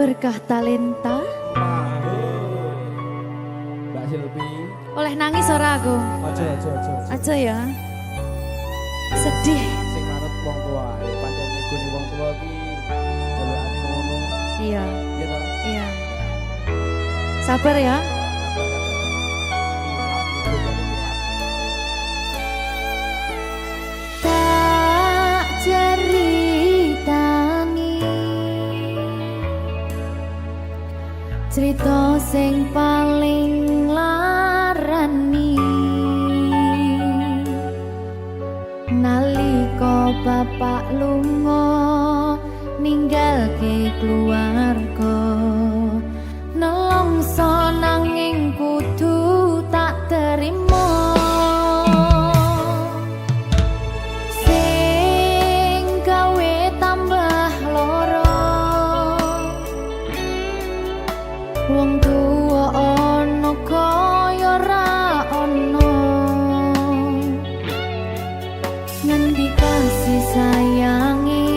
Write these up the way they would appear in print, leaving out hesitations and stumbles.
Berkah talenta. Mbak Silvi. Oleh nangis ora aku? Aja. Aja ya. Sedih. Sing manut wong tua, pancen ngegoni wong tua ki jelekane ngono. Iya. Iya toh? Iya. Sabar ya. Tak ceritani cerita sing paling larani nalika bapak lunga ninggalke keluarga nelongso nanging kudu tak terima sing gawe tambah loro wong tuwa ana kaya ra ana ngendi kasih sayangi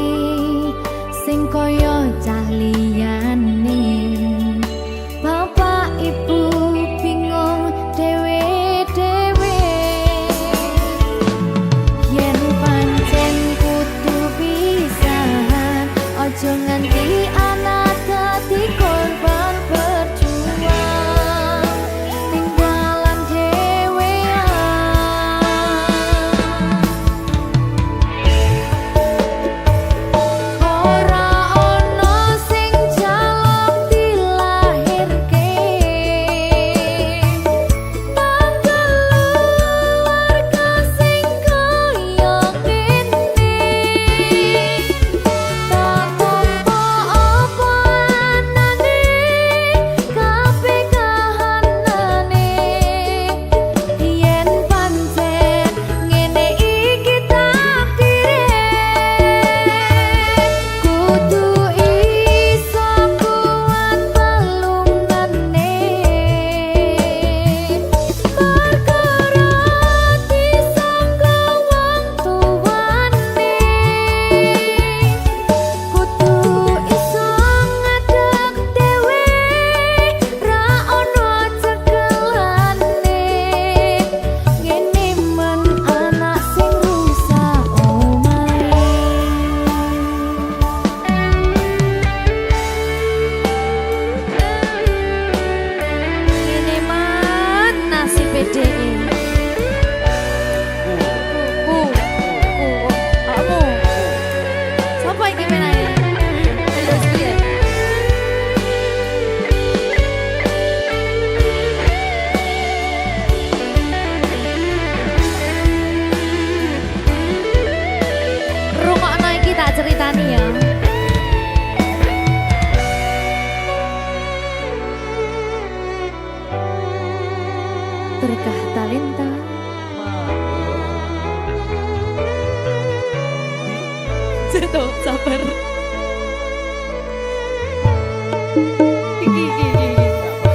sing kaya cah liyane bapak ibu bingung dewe-dewe yen pancen kudu pisahan aja nganti anak dadi korban berjuang tinggalan dhewean ora ono sing jaluk dilahirke tanggal keluarga sing kaya kene tak tampa apa anane kabeh kahanane yen pancen ngene iki takdire kudu iso kuat pelungane perkara disangka wong tuwane kudu iso ngadeg dhewe ra ono cekelane ngene men anak sing rusak omahe ngene man nasib dhek kamu sapa iki menane terus piye rungokno iki tak ceritani ya berkah talenta Ceto, sabar.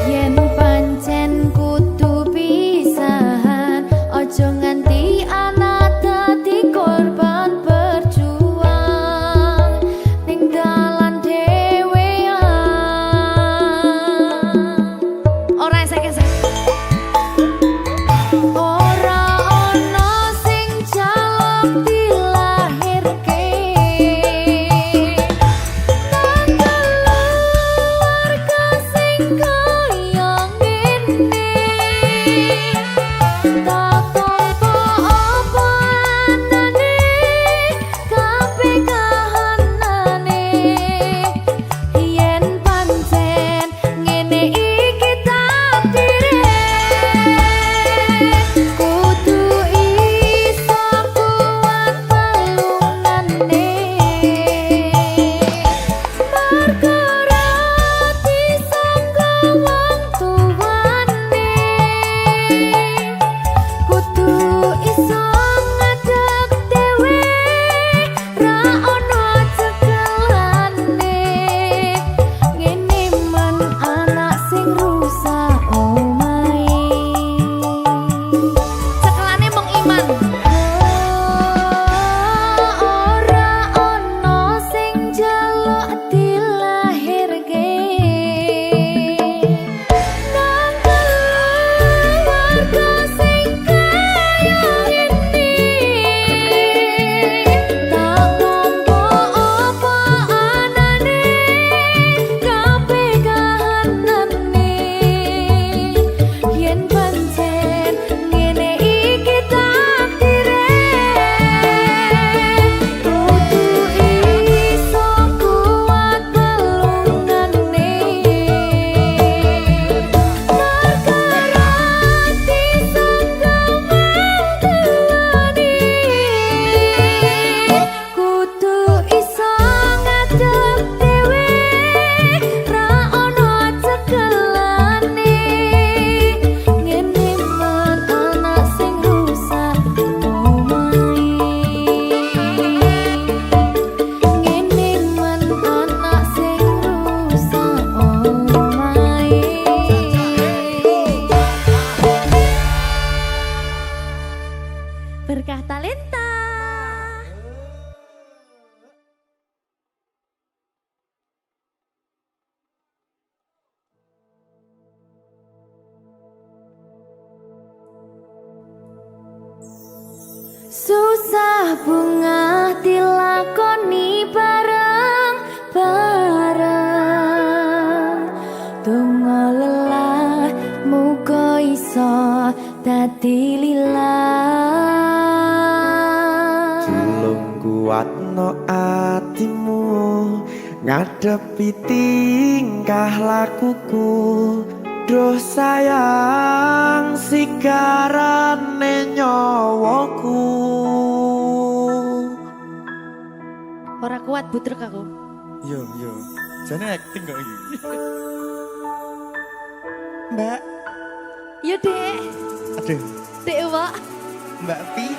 Yen pancen kudu pisahan, ojo nganti anak dadi korban berjuang tinggalan dhewean. Ora esek-esek. Ora ono sing jaluk dilahirke Susah bunga dilakoni bareng-bareng. Donga lelah muga iso dadi lillah. Tulung kuatno atimu ngadepi tingkah lakuku. Duh sayang sigarane nyawaku. Ora kuat butrek aku. Yo, jane acting kok iki. Mbak, Ya dek, aduh, dek Wak. Mbak Pi.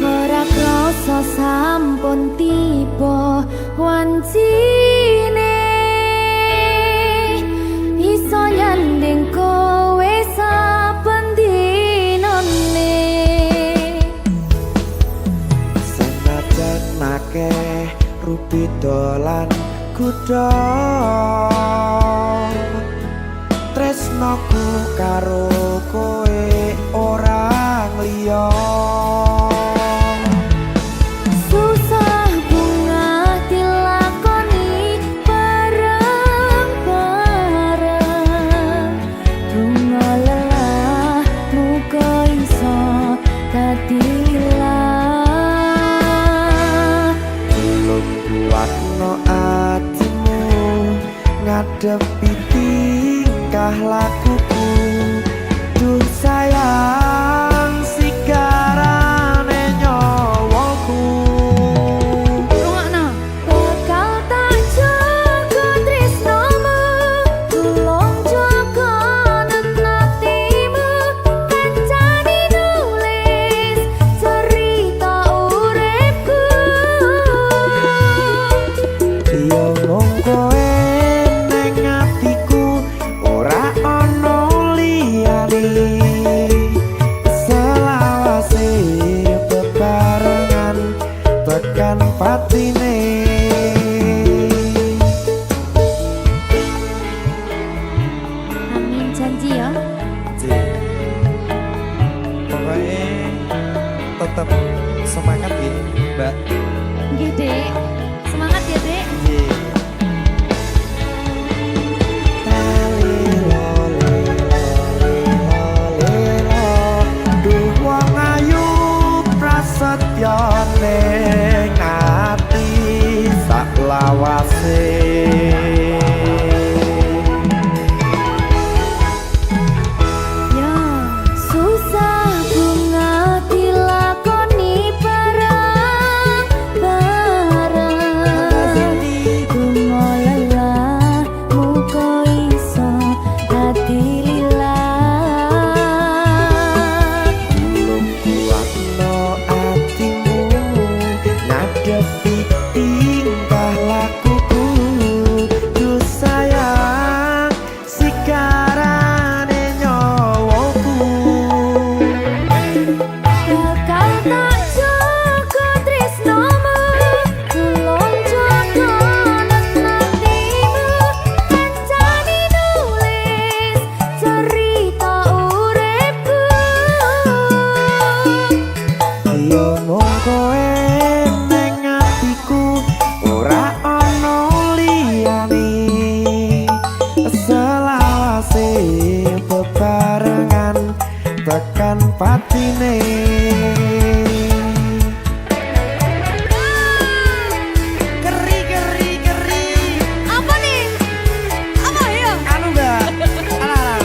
Ora krasa sampun tiba wancine iso nyanding kowe saben dinane. Senajan akeh rupi dolan kuda, tresnoku karo kowe orang liya. Susah bunga dilakoni bareng-bareng. Donga lelah muga iso dadi lillah. Tulung kuatno atimu ngadepi tingkah lakuku. Duh sayang sigarane nyawaku. Rungokno. Bakal tak jaga tresnomu, tulung jaga nenatimu. Kancane nulis cerita uripku. Yo mung kowe ning atiku, ora ana liyane. Selawase bebarengan tekan patine. Amin janji ya. Pokoknya tetap semangat ya, Mbak. Nggih, Dek. Semangat ya, Dek. Duh wong ayu prasetyo ning ati sak lawase. Ya, susah bunga dilakoni bareng-bareng. Donga lelah muga iso dadi lillah. Tulung kuatno atimu ngadepi tingkah lakuku. Duh sayang sigarane nyawaku. Bakal tak jaga tresnomu, tulung jaga nenatimu. Kancane nulis cerita uripku. Yo mung kowe ning atiku, ora ana liyane. Selawase bebarengan tekan patine. Keri. Apa nih? Apa ya? Anu Mbak. Alah.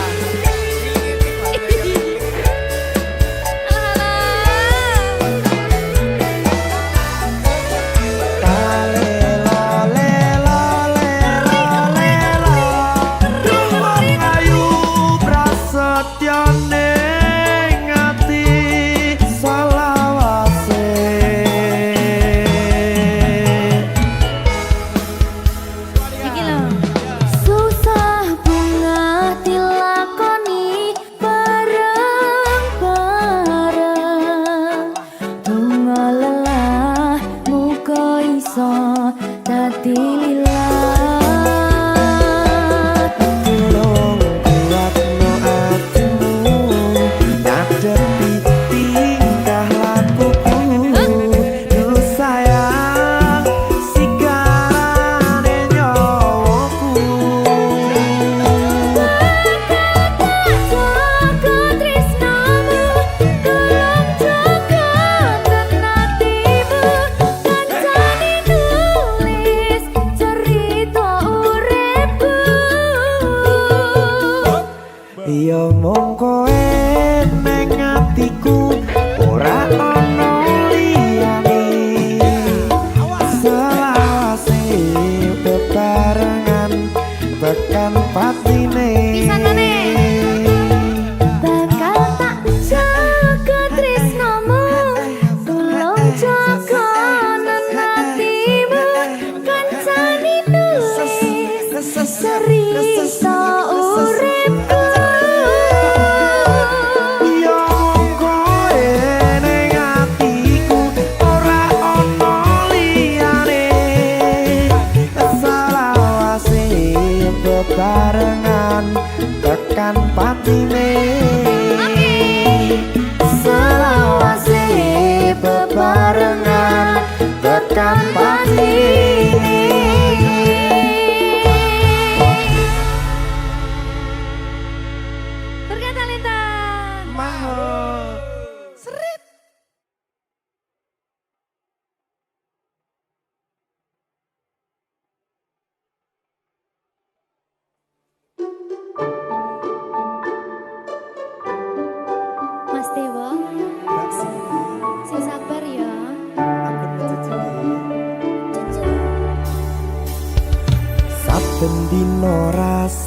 Duh wong ayu prasetyo ning ati salah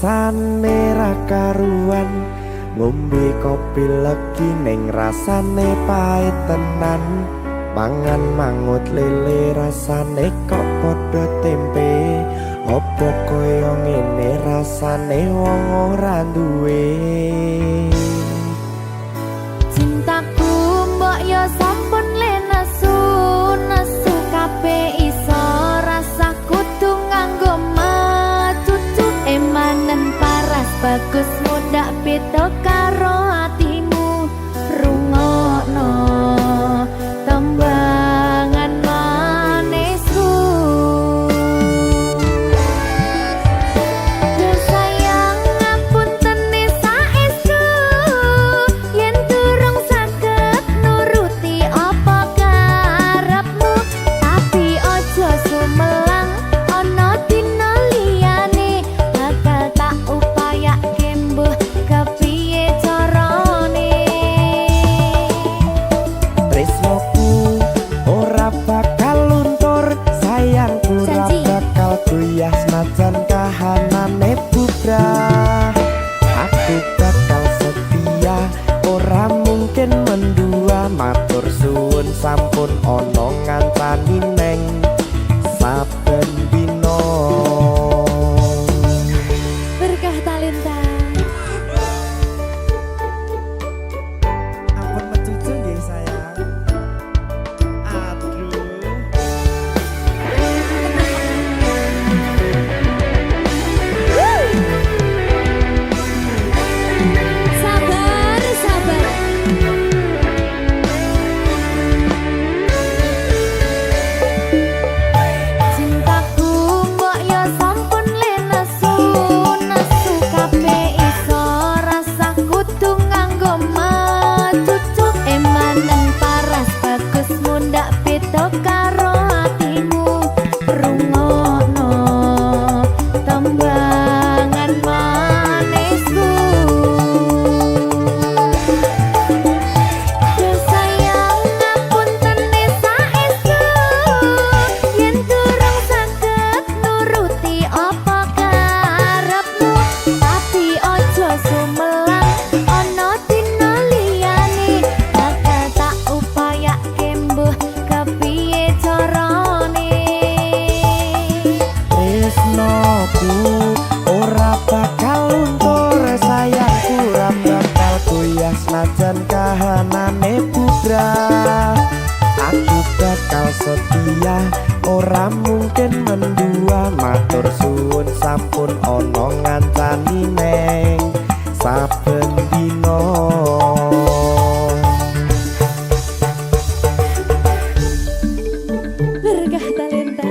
rasane ra karuan, ngombe kopi legi ning rasane pahit tenan, mangan mangut lele rasane kok padha tempe, opo koyo ngene rasane wong ora duwe. Cintaku mbok yo sampun le nesu kabeh iso rasa kudu nganggo macucu emanen paras bagus mudak beda karo atimu rungokno tembangan manisku. Duh sayang ngapunten saestu yen durung saged nuruti apa karepmu, tapi ojo sumelang ana dina liyane bakal tak upayake mbuh kepiye carane. Tresnoku ora bakal luntur, sayangku ora Janji. bakal goyah senajan kahanane bubrah. Aku bakal setia, ora mungkin mendua, matur suwun sampun ana ngancani neng saben dina. Berkah talenta. Ampun mecucu nggih sayang. Aduh. Sabar, sabar. Cintaku mbok yo sampun le nesu kabeh iso rasa kudu nganggo macucu emanen paras bagus mundak beda karo atimu rungokno tembangan manisku. Duh sayang ngapunten saestu yen durung saged nuruti apa karepmu, tapi ojo sumelang ana dina liyane bakal tak upayake mbuh kepiye carane. Tresnoku ora bakal luntur, sayangku ora bakal goyah senajan kahanane bubrah. Aku bakal setia, ora mungkin mendua, matur suwun sampun ana ngancani neng saben dina. Berkah talenta.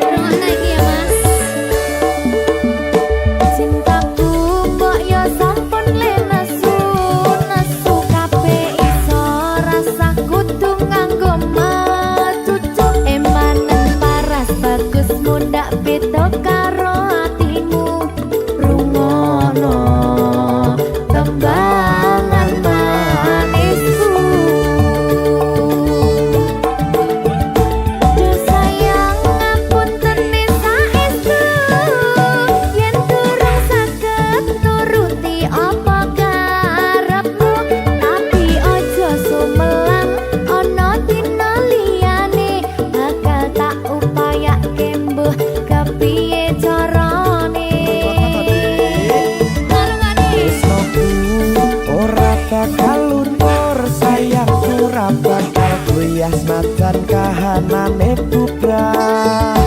Rungokno iki ya, Mas. Cintaku mbok yo sampun le nesu kabeh iso rasa kudu nganggo macucu emanen paras bagus mundak beda karo atimu rungokno tembangan manisku. Duh sayang ngapunten saestu yen durung saged nuruti apa karepmu, tapi ojo sumelang ana dina liyane bakal tak upayake mbuh kepiye carane. Marungane Tresnoku ora bakal luntur, sayangku ora bakal goyah senajan kahanane bubrah.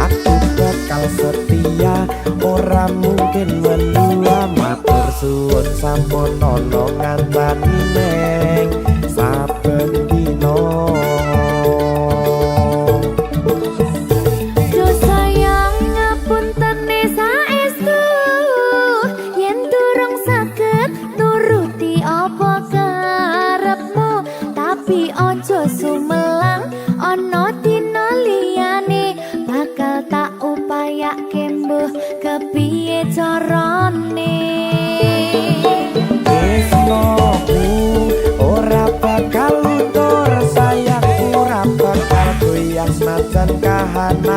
Aku bakal setia, ora mungkin mendua, matur suwun sampun ana ngancani neng saben dina. Duh sayang ngapunten saestu yen durung saged nuruti apa karepmu, tapi ojo sumelang ana dina liyane bakal tak upayake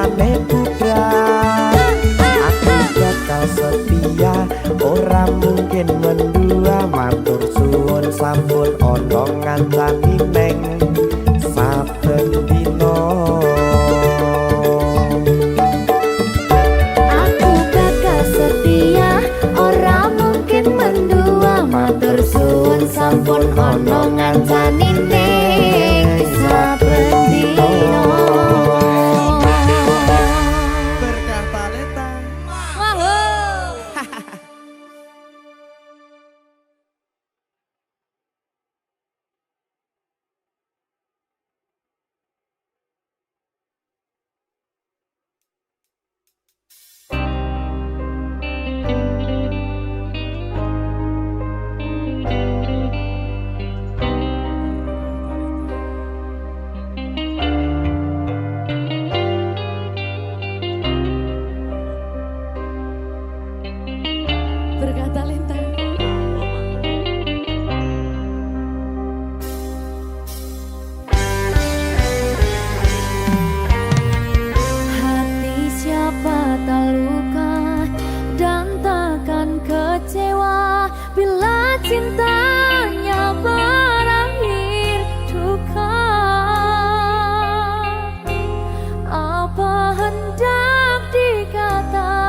kahanane putra. Aku bakal setia ora mungkin mendua, matur suwun sampun ana ngancani neng saben dina. Aku bakal setia ora mungkin mendua, matur suwun sampun ana ngancani ning saben dina. Berkah talenta. Berkah talenta. Hati siapa tak luka dan takkan kecewa bila cintanya berakhir duka. Apa hendak dikata,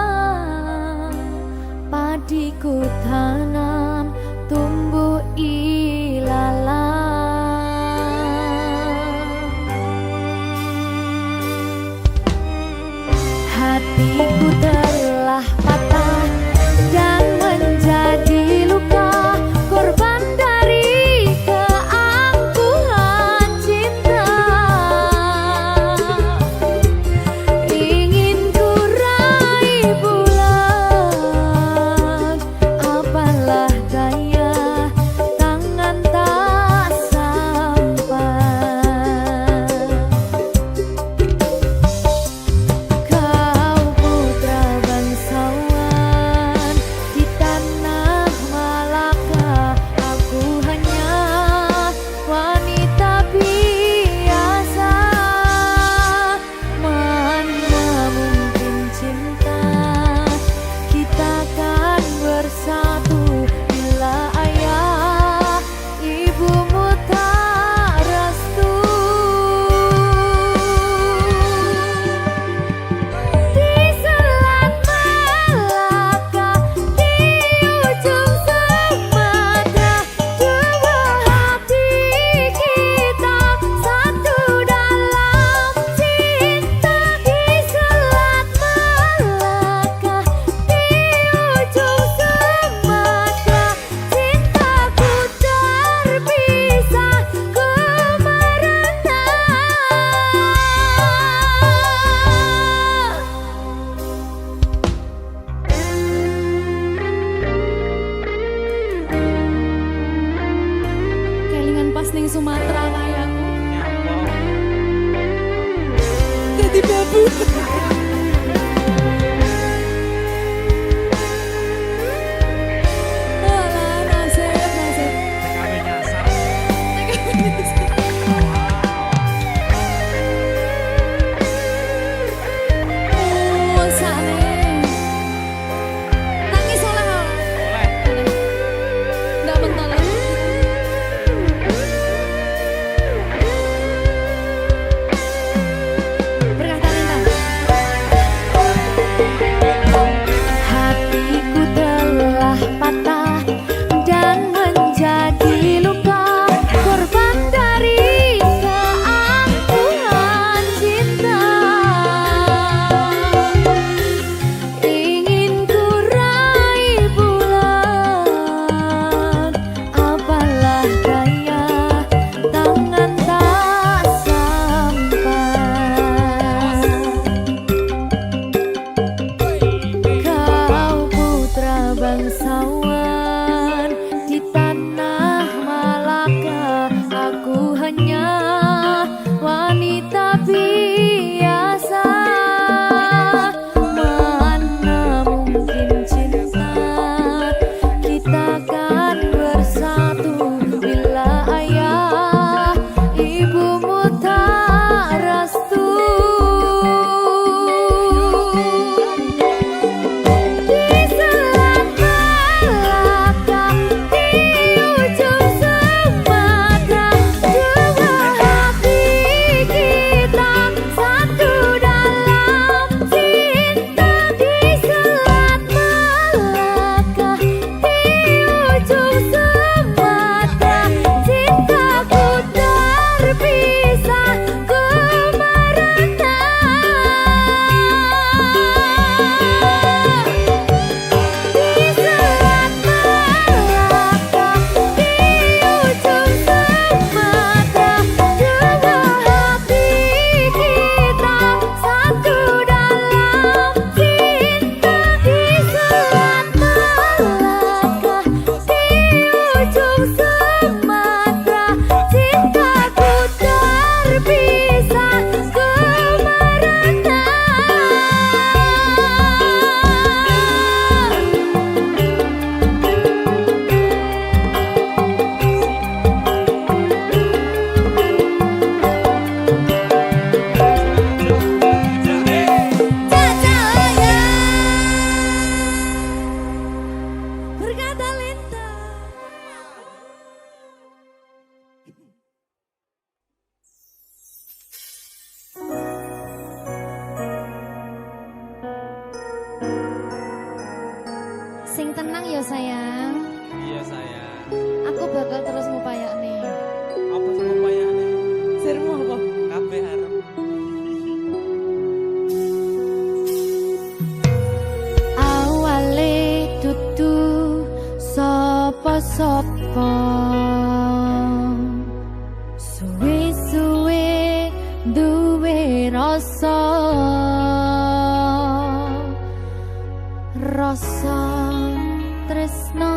padiku tanam tumbuh ilalang. Hatiku telah patah dan menjadi luka, korban dari keangkuhan cinta. Ingin ku raih bulan, apalah daya tangan tak sampai. Kau putra bangsawan di tanah Malaka, aku hanya wanita biasa. Mana mungkin cinta kita kan bersatu bila ayah ibumu tak restu. Di selat Malaka, di ujung Sumatera, dua hati kita satu dalam cinta. Di selat Malaka, di ujung Sumatera, cintaku terpisah ku merana. Kelingan pas ning Sumatera kayakku. Jadi babu. Alah, nasib. Oh, sane. Nangis oleh. Nggak bentar lagi. bakal terus ngupayakne. Apa sih upayane? Sirmu apa? Kabeh arep. Awale dudu sapa-sapa. Suwe-suwe duwe rasa. Rasa tresna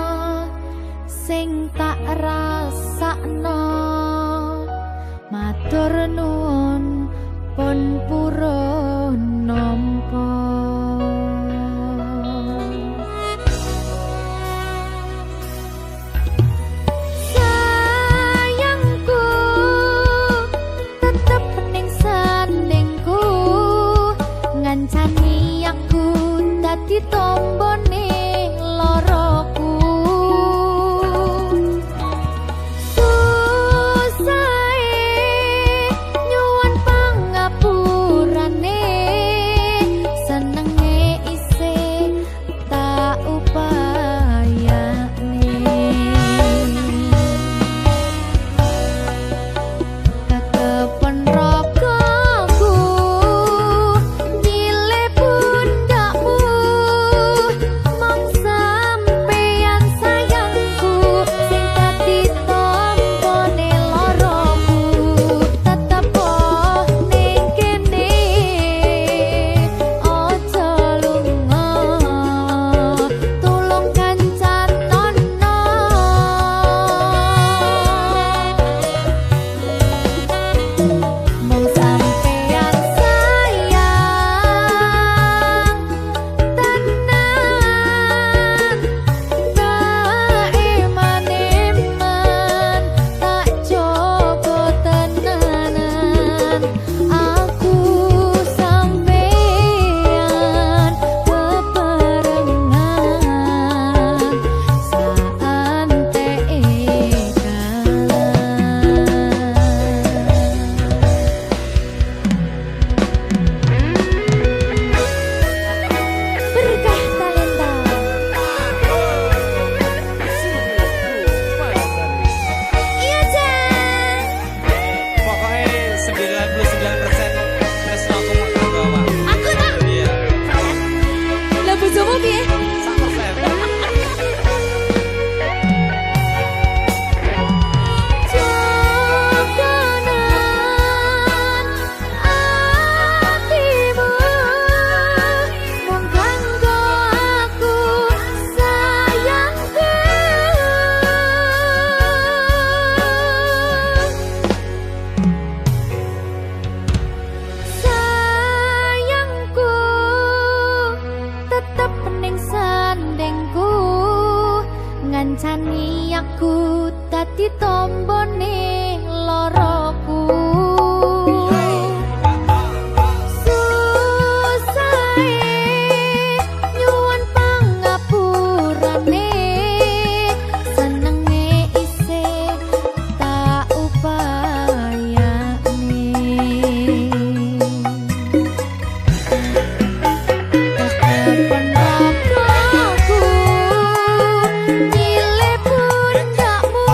sing tak rasakno. Matur nuwun pun purun nampa. Sayangku tetep ning sandingku, ngancani aku dadi tombone loroku. Nyuwun pangapurane, senenge isih tak upayane. Ketepen ragaku nyile pundakmu, mong sampeyan sayangku sing dadi tombone loroku. Tetep ning kene aja lunga, tulung kancanono. Mong sampeyan sayang tenan, eman-eman tak jaga tenanan. Aku sampeyan bebarengan saante Berkah talenta. Iya, Jan. Pokoknya 99% tresno aku mau bawa. Aku tak. Iya. Lah bojomu piye? 100%. Jodonan atimu mung kanggo aku sayangku. Sayangku tetep ning sandingku, ngancani aku dadi tombone loroku. Susahe nyuwun pangapurane, senenge isih tak upayane. Ketepen ragaku nyile pundakmu,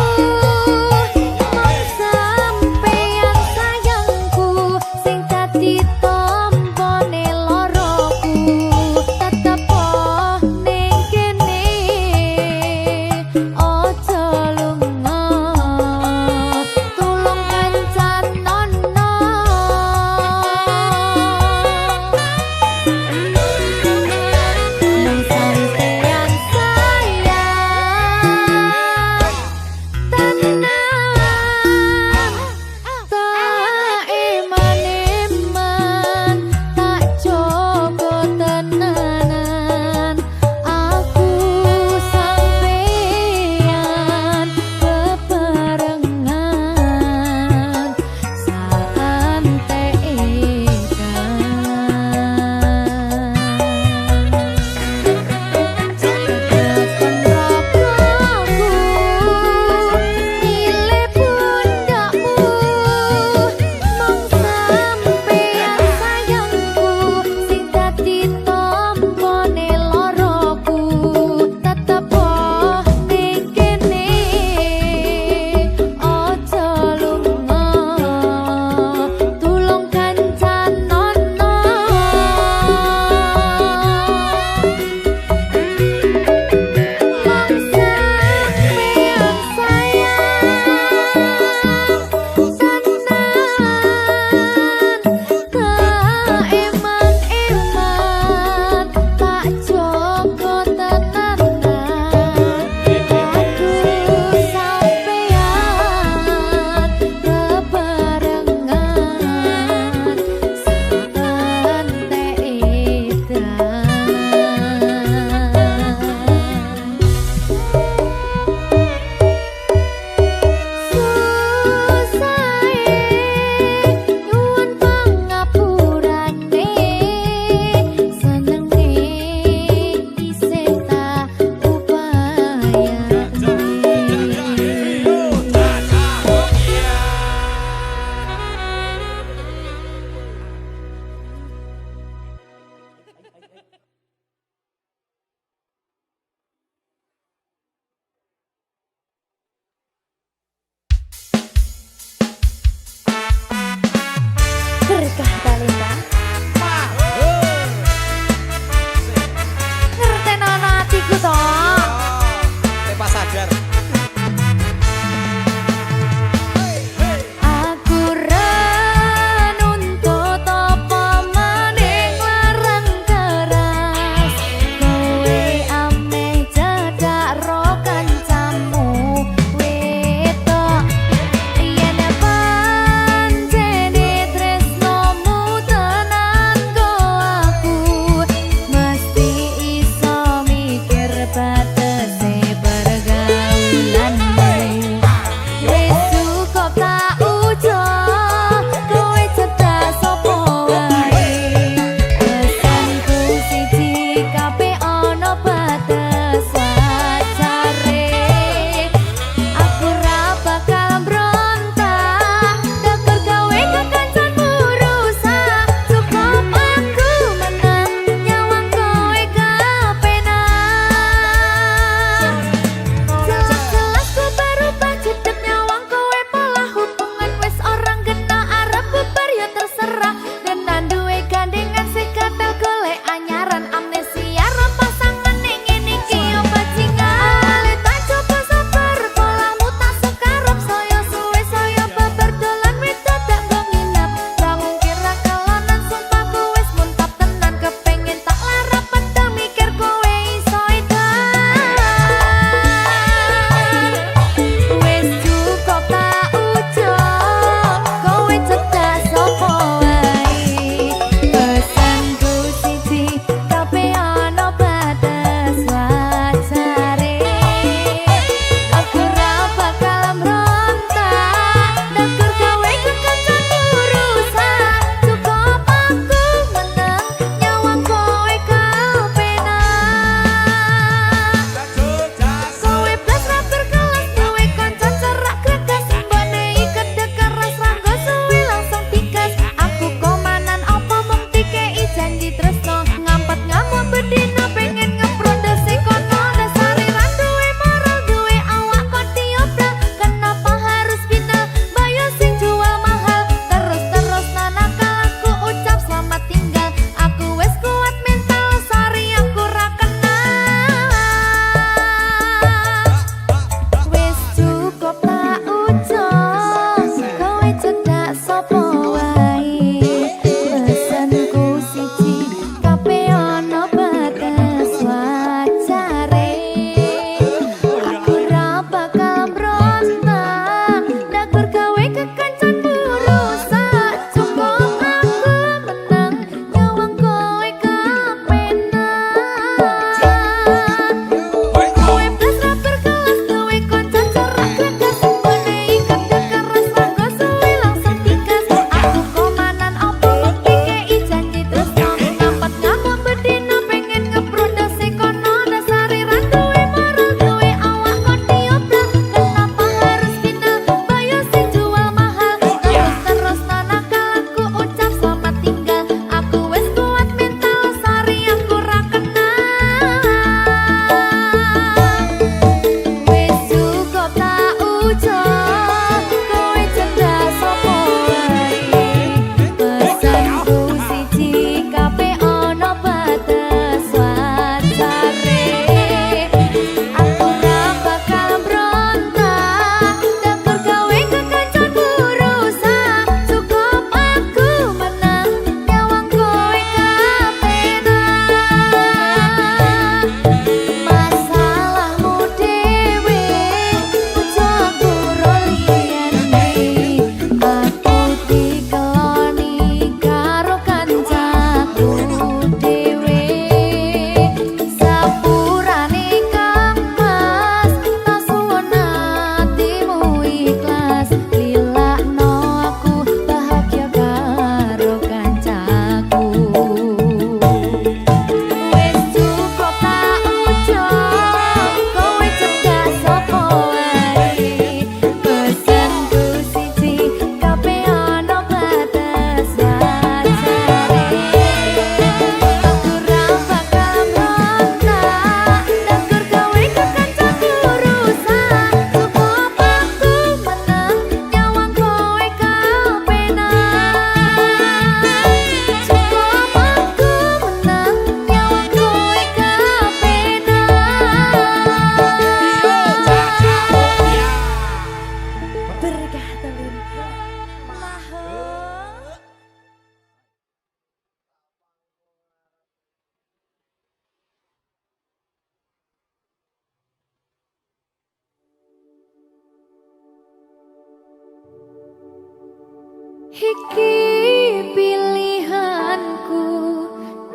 Iki pilihanku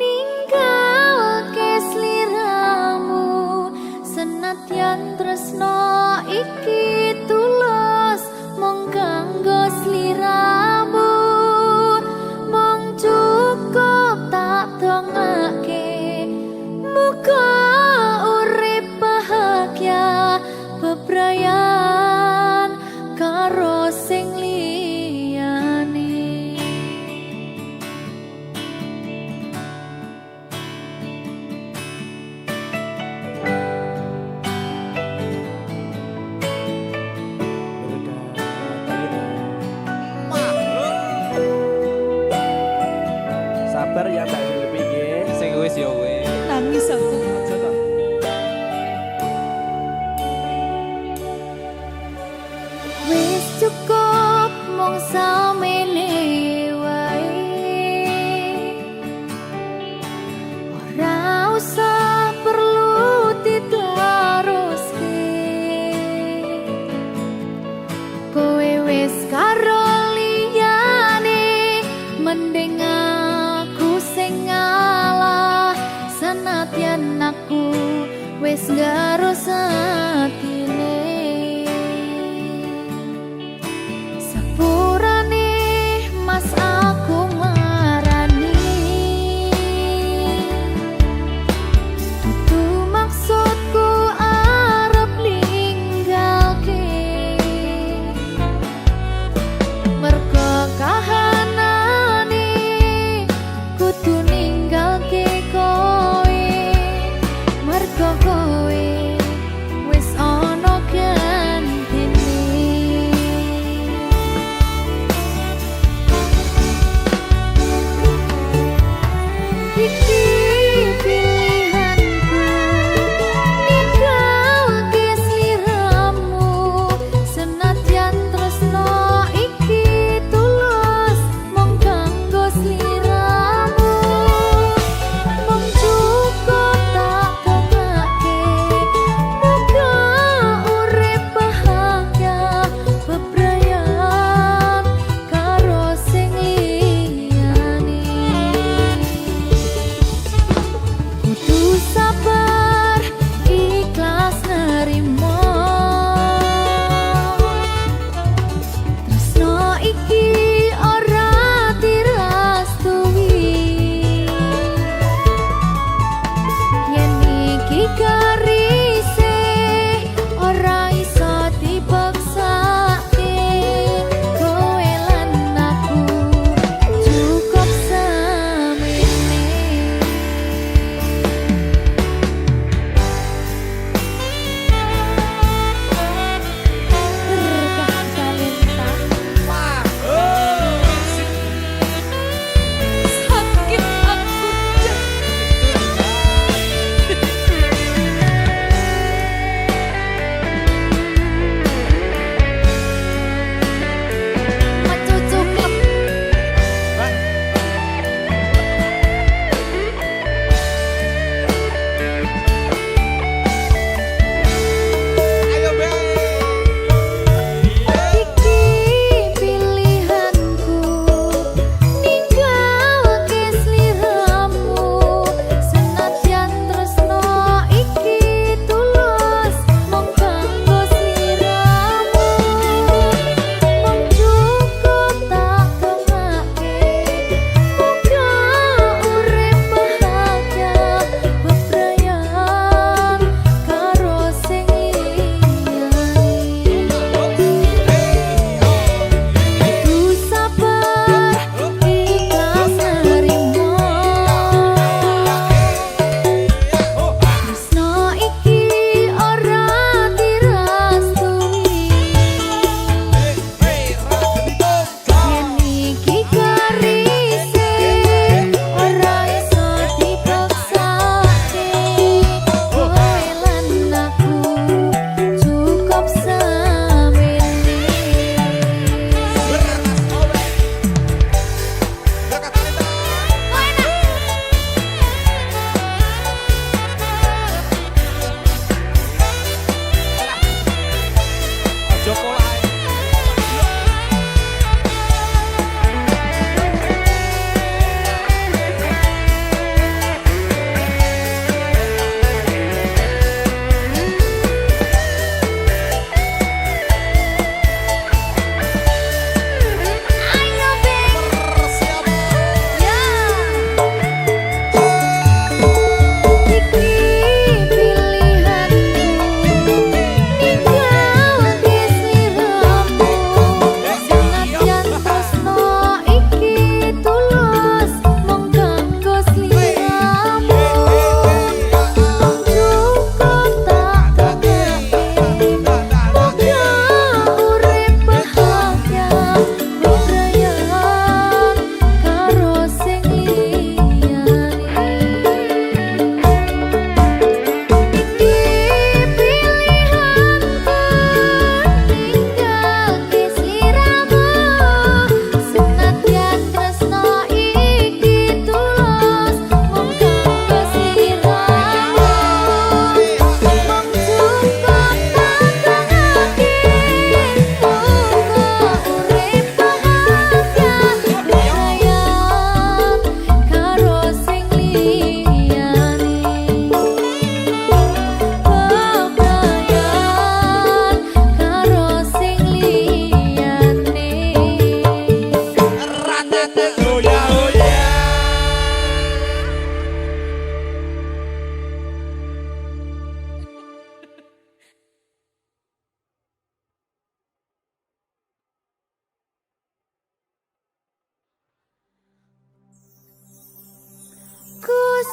ninggalke sliramu, senadyan tresno iki tulus mung kanggo sliramu, mung cukup tak dongake muga urip bahagia bebrayan karo sing liyane. Sabar ya Mbak Zulfi nggih. Sing wis ya wis. Nangis aku. Aja to. Wis cukup mung samene wae, ora usah perlu diteruske. Kowe wis karo liyane, mending aku sing ngalah, senadyan aku wis ngaro satine. Sepurane mas aku marani, dudu maksudku arep ninggalke, mergo kahanane kudu ninggalke kowe, mergo kowe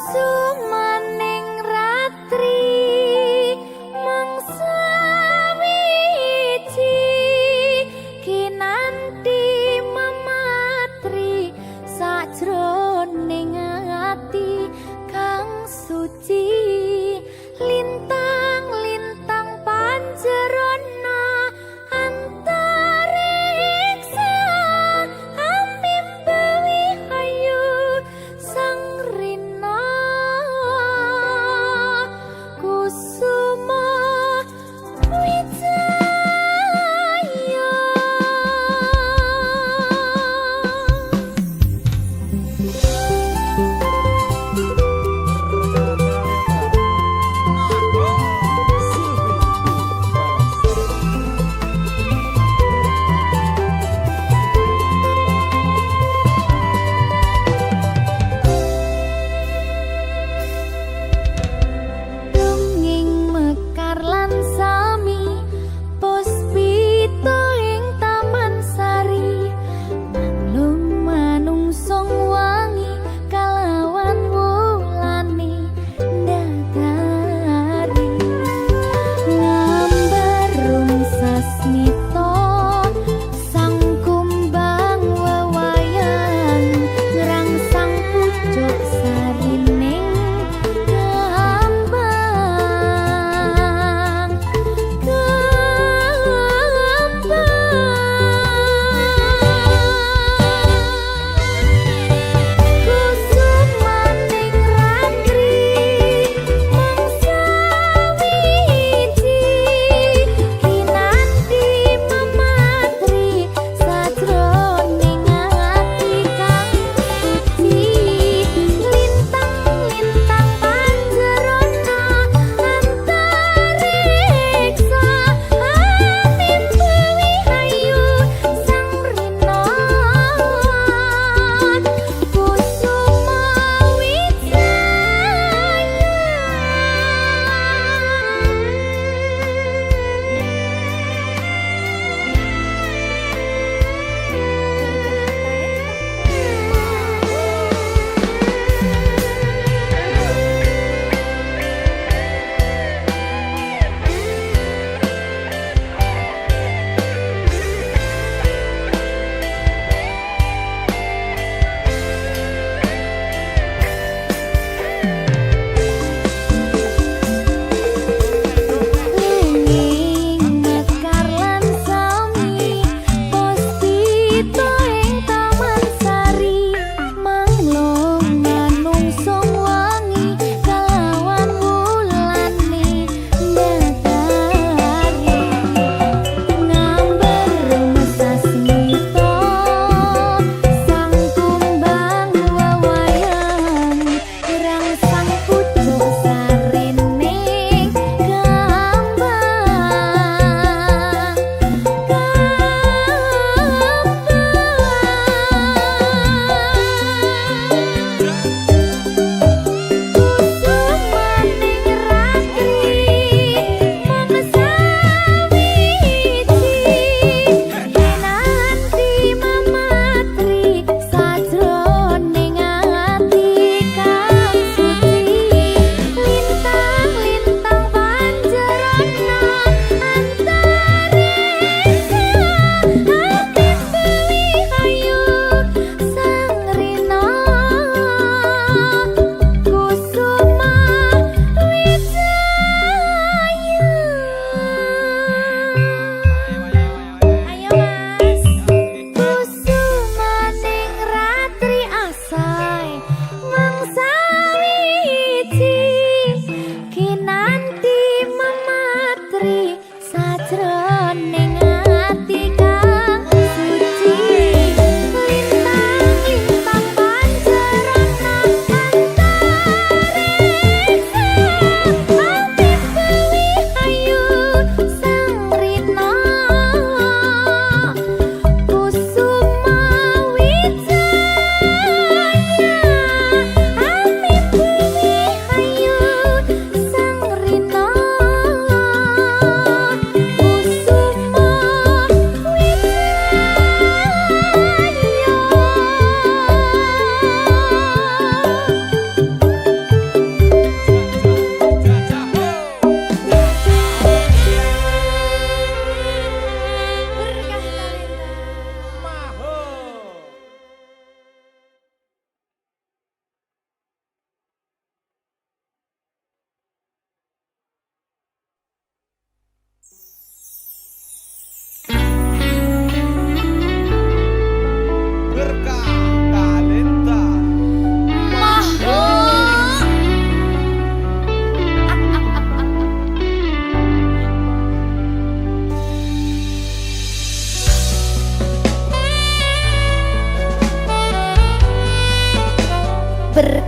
sumaning ratri mangsa wiji kinanti mematri sajroning ati kang suci lintang-lintang panjerona antariksa ambimbawi hayu sang rina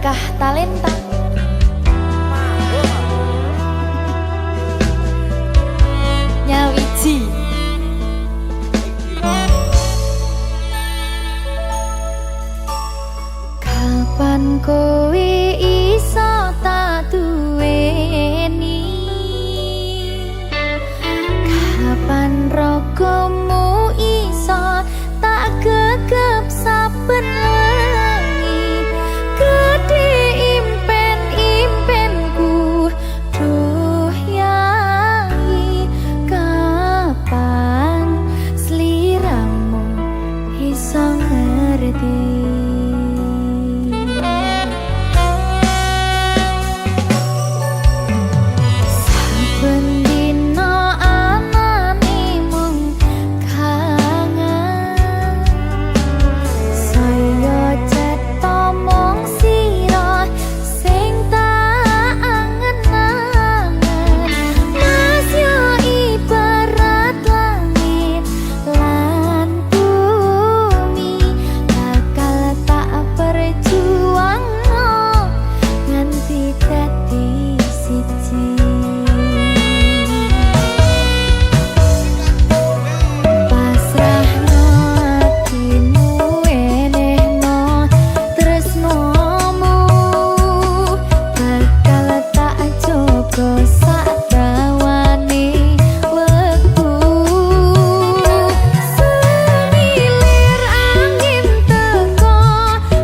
berkah talenta. Nyawiji kapan kowe iso tak duweni, kapan rogomu iso tak gegep saben wengi. Gede impen-impenku duh yai, kapan sliramu iso ngerti. Saben dina anane mung kangen, saya cetha mung sira sing tak angen-angen. Mas yo ibarat langit lan bumi, bakal tak perjuangno nganti dadi siji. Pasrahno atimu, enehno tresnomu, bakal tak jaga sadawane wektu. Semilir angin teko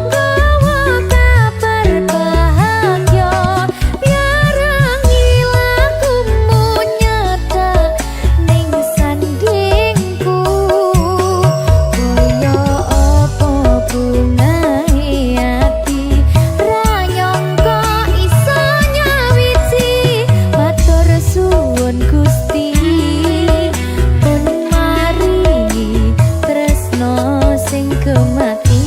nggawa kabar bahagia, biarangi lagumu nyedak ning sandingku. Kaya apa bungahe ati ra nyangka iso nyawiji. Matur suwun Gusti pun maringi tresno sing gemati.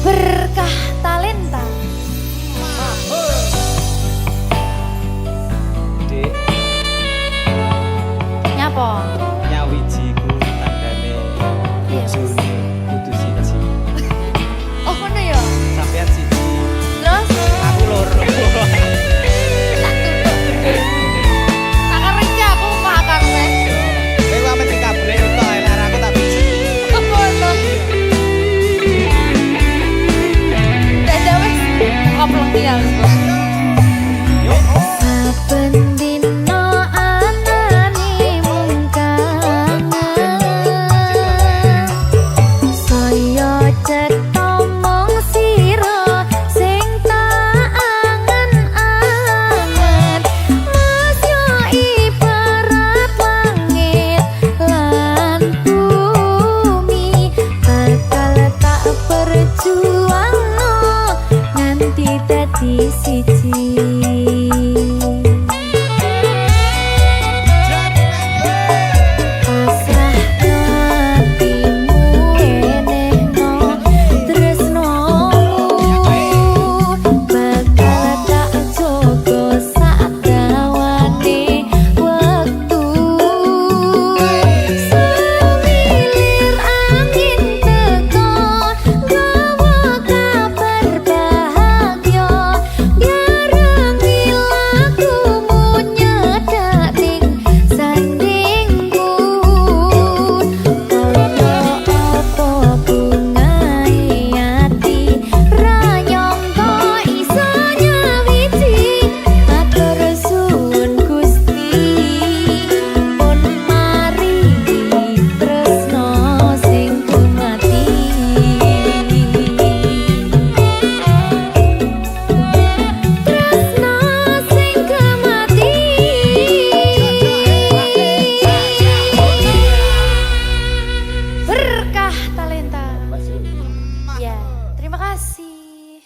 Berkah talenta. Dek, Nyapa? nyawijiku tandane bojone kudu siji. Oh ngono ya. Sampeyan siji, Terus aku loro. tak kerja aku makan wes. Kowe wae mesti kabeh tok lara aku tak biji. Ngono. Dadah wes. Koplong tiang. Yo. Saben dina anane mung kangen, saya cetha mung sira sing tak angen-angen. Mas yo ibarat langit lan bumi, bakal tak perjuangno nganti dadi siji. Pasrahno atimu, enehno tresnomu, bakal tak jaga sadawane wektu. Semilir angin teko nggawa kabar bahagia, biarangi lagumu nyedak ning sandingku. Kaya apa bungahe ati ra nyangka iso nyawiji. Matur suwun Gusti pun maringi tresno sing gemati. Tresno sing gemati. Berkah talenta. Ya, terima kasih.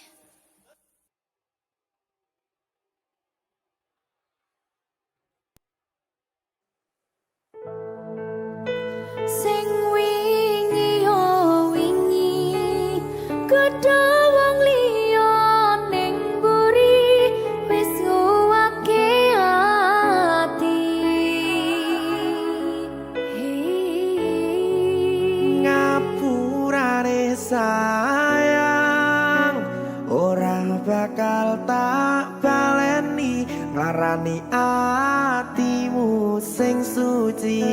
Sing wingi yo wingi, gedhe wong liya ning mburi, wis nguwake ati. Ngapurane sa nglarani atimu sing suci.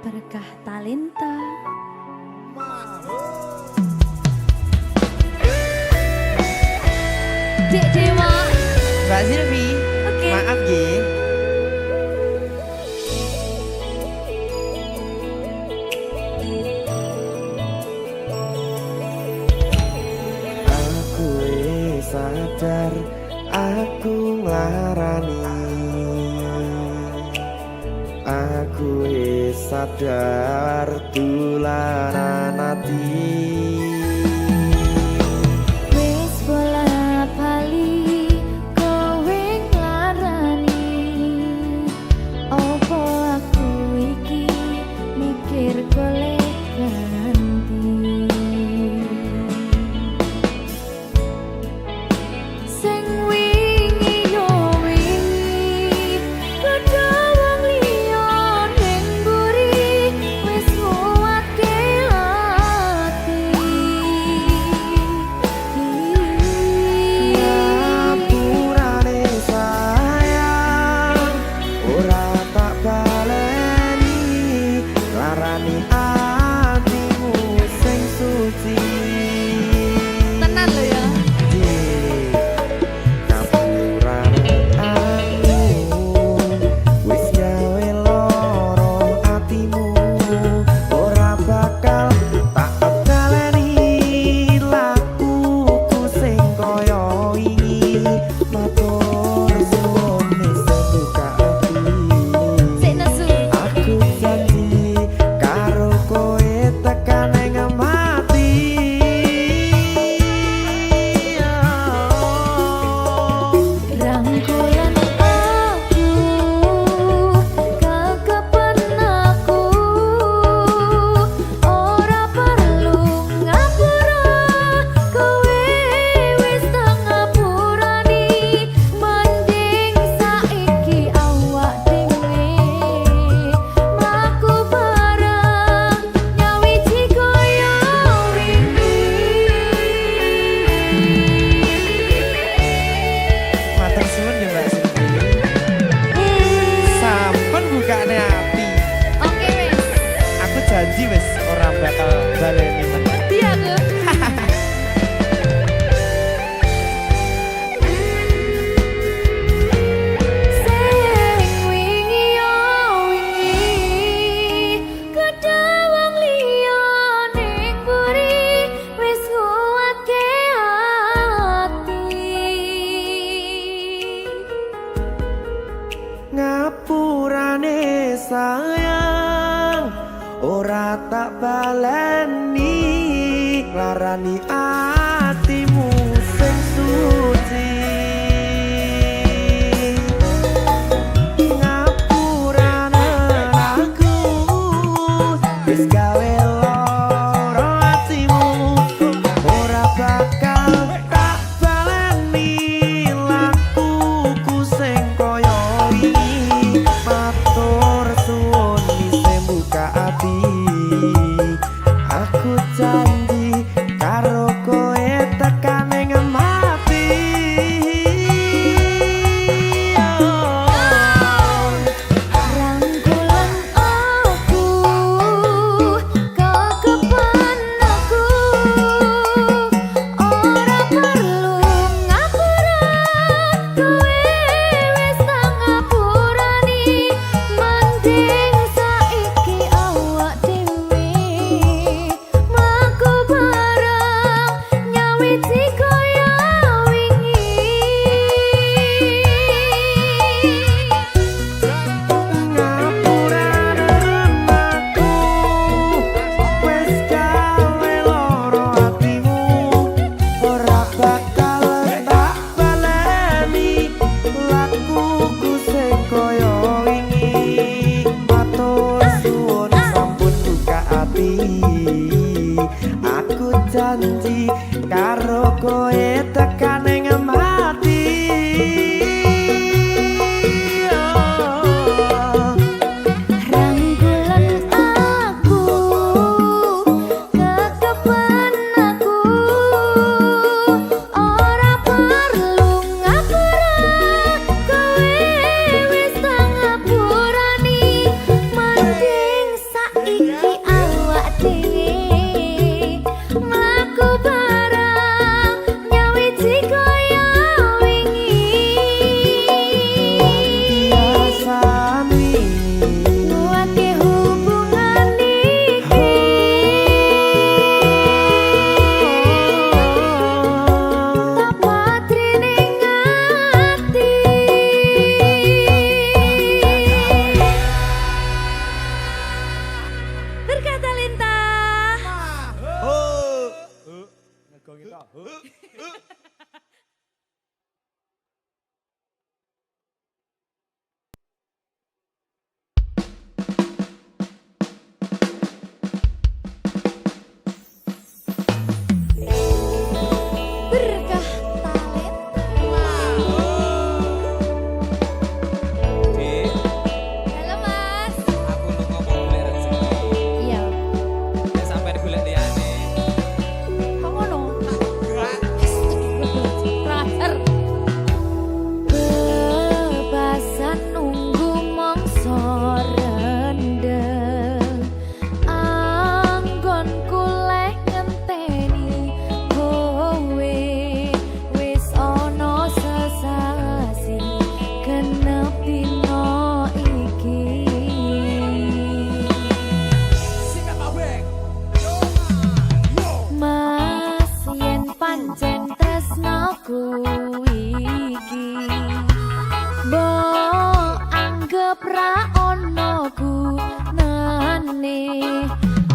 Berkah talenta. Dek Dewa. Mbak Silvi, Oke. maaf ye. Aku sadar aku nglarani. Aku sadar tulanan ati. Wis bola bali kowe nglarani. Opo aku iki mikir golek ganti. Sing wingi yo wingi padha wong liya ning mburi wis nguwatke ati. Ngapurane sayang ora tak baleni larani atimu sing suci. Tenan lho ya. Ngapurane aku wis gawe loro atimu ora bakal tak baleni lakuku sing kaya wingi matur suwun sing buka ati. Sik nesu. Aku janji karo kowe tekan ing mati. Rangkulan aku kekepen aku ora perlu ngapura kowe wis tak ngapurani mending saiki awak dhewe mlaku bareng nyawiji koyo wingi. Matur suwun ya Mbak Silvi. Sampun bukane ati. Oke wis. Aku janji wis ora bakal baleni meneh. Dia aku. Sing wingi yo wingi kedawang liya ning mburi wis nguwatke ati. Ngapurane sayang ora tak baleni larani atimu sing suci. Ngapurane aku wis gawe loro atimu ora bakal tak baleni lakuku sing kaya wingi matur suwun sing buka ati. Aku janji karo kowe tekan ing mati. Rangkulan aku kekepen aku ora perlu ngapura kowe wis tak ngapurani mending saiki awak dhewe mlaku bareng nyawiji koyo wingi. Ngapurane aku wis gawe loro atimu ora bakal tak baleni lakuku sing kaya wingi matur suwun sampun buka ati. Aku janji karo kowe tekan ing mati. Rangkulan aku Kok kita. Berkah talenta. Dik, Halo Mas. aku lunga kok golek rezeki. Iya. Nek sampean golek liyane. Kok ngono? Enggak. Racer. Bebasan nunggu mongso rendeng. Anggon kuleh ngenteni kowe wis ana sesasi genep dina iki. Mas yen pancen tresnaku iki mbok anggap ra ono gunane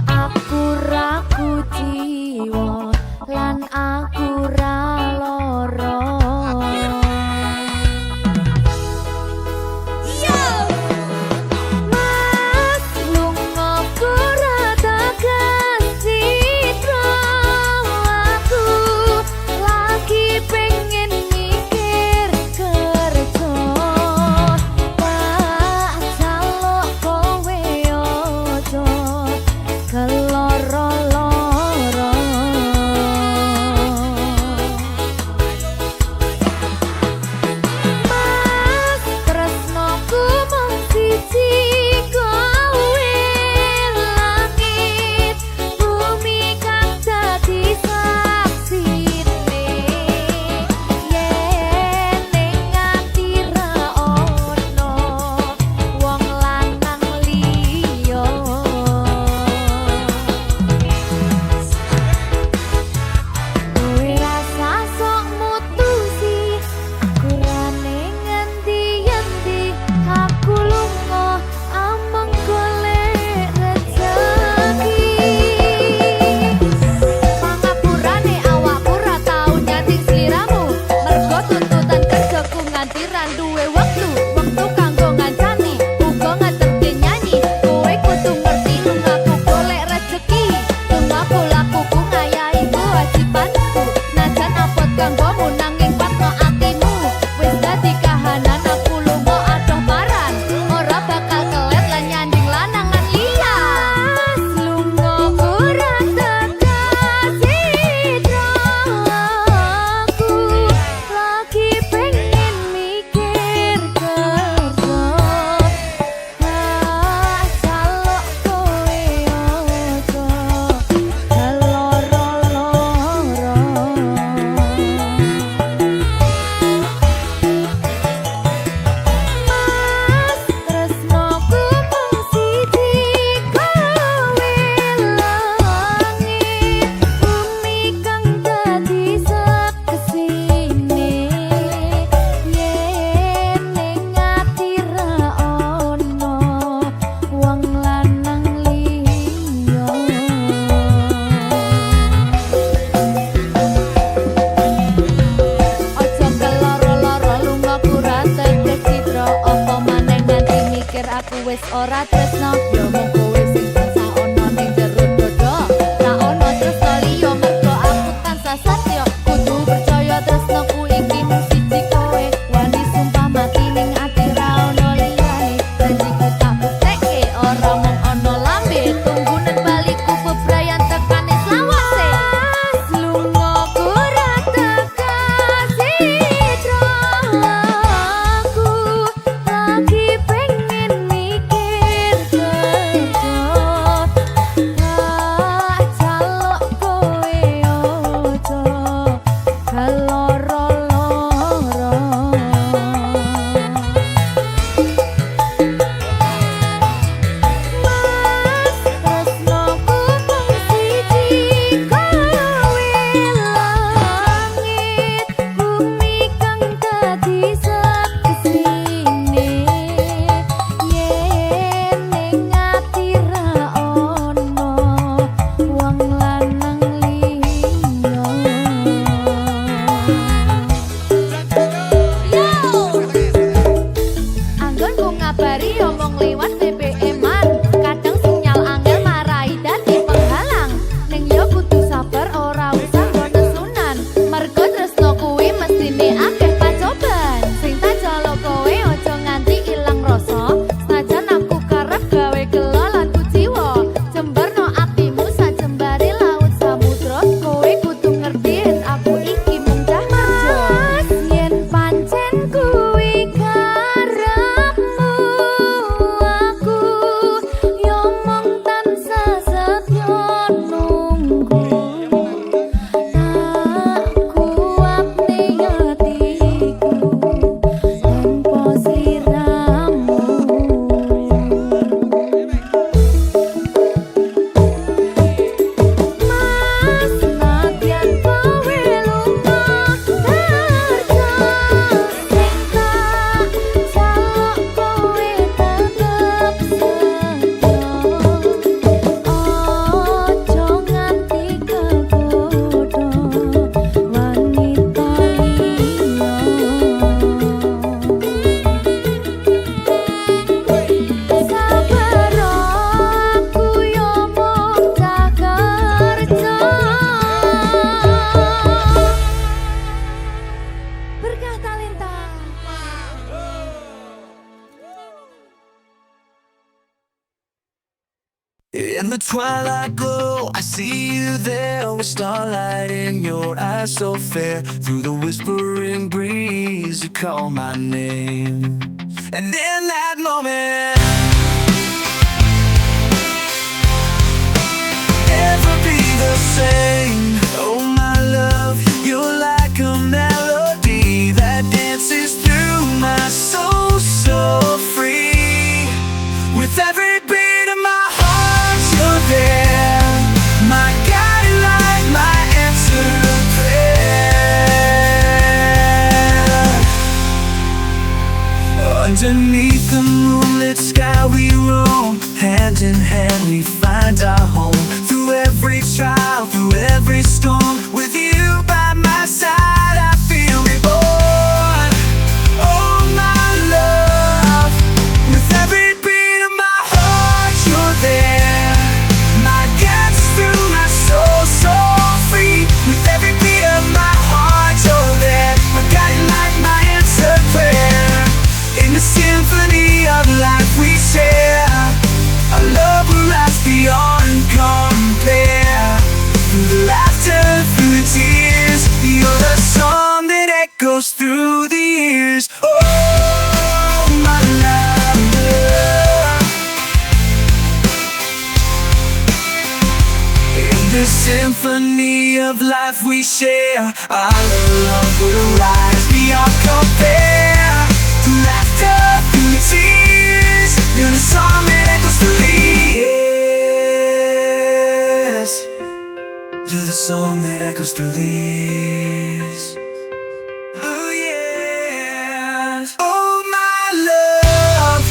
aku ra kuciwa lan aku ra lara. Mas lunga ora tekan citra aku lagi pengen mikir kerja tak jaluk kowe ojo keloro-loro. Mas tresnoku mung siji kowe langit bumi kang dadi saksine yen ning ati ra ono wong lanang liya. Kowe rasa sok mutusi aku ra ning ngendi-endi aku lunga ameng golek rezeki. Pangapurane awakku ra tau nyating sliramu mergo tuntutan kerjaku nganti ra duwe wektu kanggo ngancani uga ngeterke nyanyi. Kowe kudu ngerti lungaku golek rezeki lungaku lakuku ngayahi kewajibanku najan abot kanggomu nanging patno atimu wis dadi kahanan aku lunga adoh paran ora bakal kelet lan nyanding lanangan liya. Lunga ora tekan citra aku lagi pengen mikir kerja tak jaluk kowe ojo keloro-loro. Mas tresnoku mung siji kowe langit bumi kang dadi saksine yen ning ati ra ono wong lanang liya. Ojo keloro-loro lungaku ra tekan citra apa maneh nganti mikir aku wis ora tresno ya mung kowe sing tansah ono ning jero dodo ra ono tresno liya mergo aku tansah satya kudu percaya tresnoku iki mung siji kowe wani sumpah mati ning ati ra ono liyane janjiku tak buktekke ora mung ono lambe tunggu nang baliku bebrayan tekane selawase. Lunga ora tekan citra aku lagi pengen mikir kerja In the twilight glow, I see you there with starlight in your eyes so fair. Through the whispering breeze, you call my name. And in that moment, never be the same. Oh my love, you're like a melody that dances through my soul so free. With every beat of my heart, you're there, my guiding light, my answered prayer. Underneath the moonlit sky we roam, hand in hand we find our home. Through every trial, through every storm, with you by my side I feel reborn. Oh my love, with every beat of my heart you're there, my guidance through my soul so free. With every beat of my heart you're there, my guiding light, my answered prayer. In the symphony of life we share, our love will last beyond compare. Through the laughter, through the tears, you're the song that echoes through the years. Oh, my love. In the symphony of life we share, our love will rise beyond compare. Through laughter, through the tears, you're the song that echoes through the years. You're the song that echoes through the years. Oh yes. Oh my love,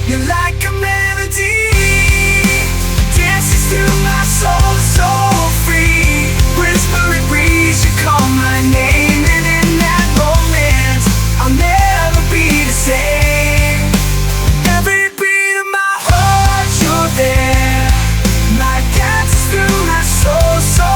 you're like a melody, dances through my soul so free. Whispering breeze, you call my name, and in that moment I'll never be the same. Every beat of my heart, you're there, my guidance through my soul so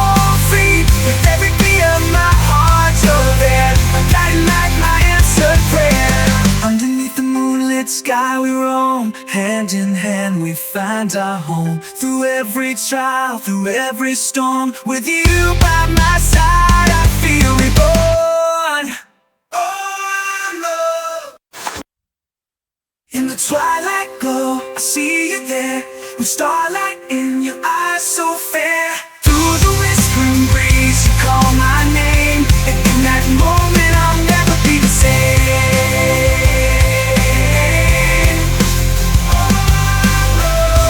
free. With every beat of my heart, you're there, my guiding light, my answered prayer. Underneath the moonlit sky we roam, hand in hand we find our home. Through every trial, through every storm, with you by my side I feel reborn. Oh love. In the twilight glow, I see you there, with starlight in your eyes so fair. Through the whispering breeze, you call my name, and in that moment I'll never be the same.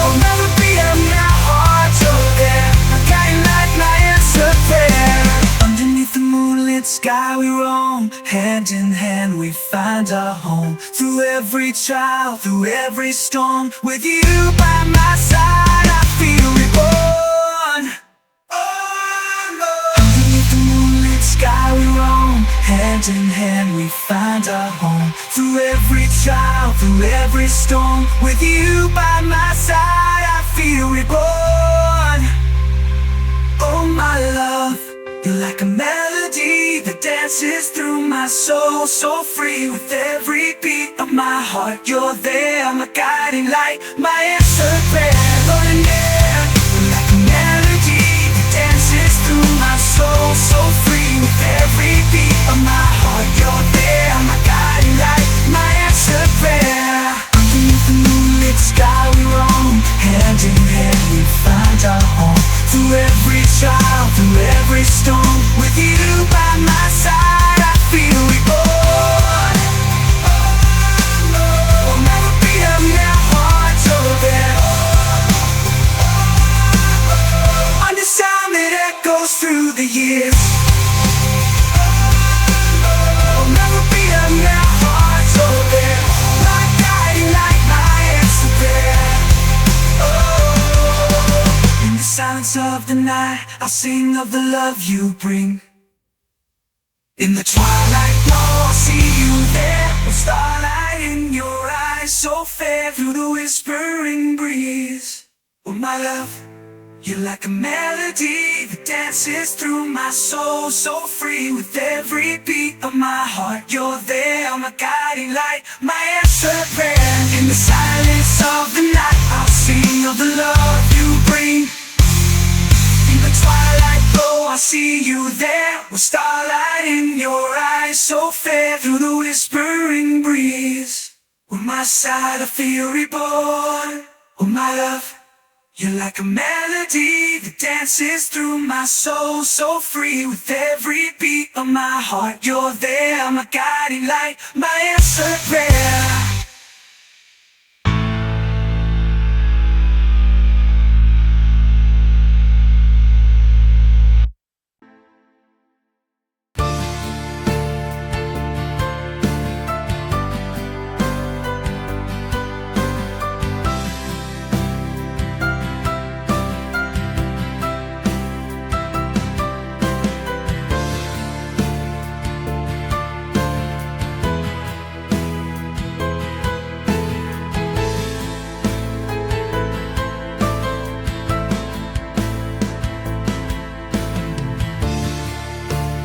I'll never be in my heart, you're there, my guiding light, my answered prayer. Underneath the moonlit sky we roam, hand in hand we find our home. Through every trial, through every storm, with you by my side I feel reborn. Oh Lord. Underneath the moonlit sky we roam, hand in hand we find our home. Through every trial, through every storm, with you by my side I feel reborn. Oh my love, you're like a melody that dances through my soul so free. With every beat of my heart you're there, my guiding light, my answered prayer. Lord, yeah, you're like a melody that dances through my soul so free. With every beat of my heart you're there, my guiding light, my answered prayer. Underneath the moonlit sky we roam, hand in hand we find our home. Through every trial, through every storm, with you by my side I feel reborn. I'll never be in my heart, you're there. On the sound that echoes through the years. I'll never be in my heart, you're there, my guiding light, my answer prayer. In the silence of the night, I'll sing of the love you bring. In the twilight glow, I'll see you there, with starlight in your eyes so fair. Through the whispering breeze, oh my love, you're like a melody that dances through my soul so free. With every beat of my heart you're there, my guiding light, my answered prayer. In the silence of the night, I'll sing of the love you bring. spring. In the twilight glow, I see you there, with starlight in your eyes, so fair through the whispering breeze. With my side, I feel reborn. Oh my love, you're like a melody that dances through my soul, so free. With every beat of my heart, you're there, my guiding light, my answered prayer.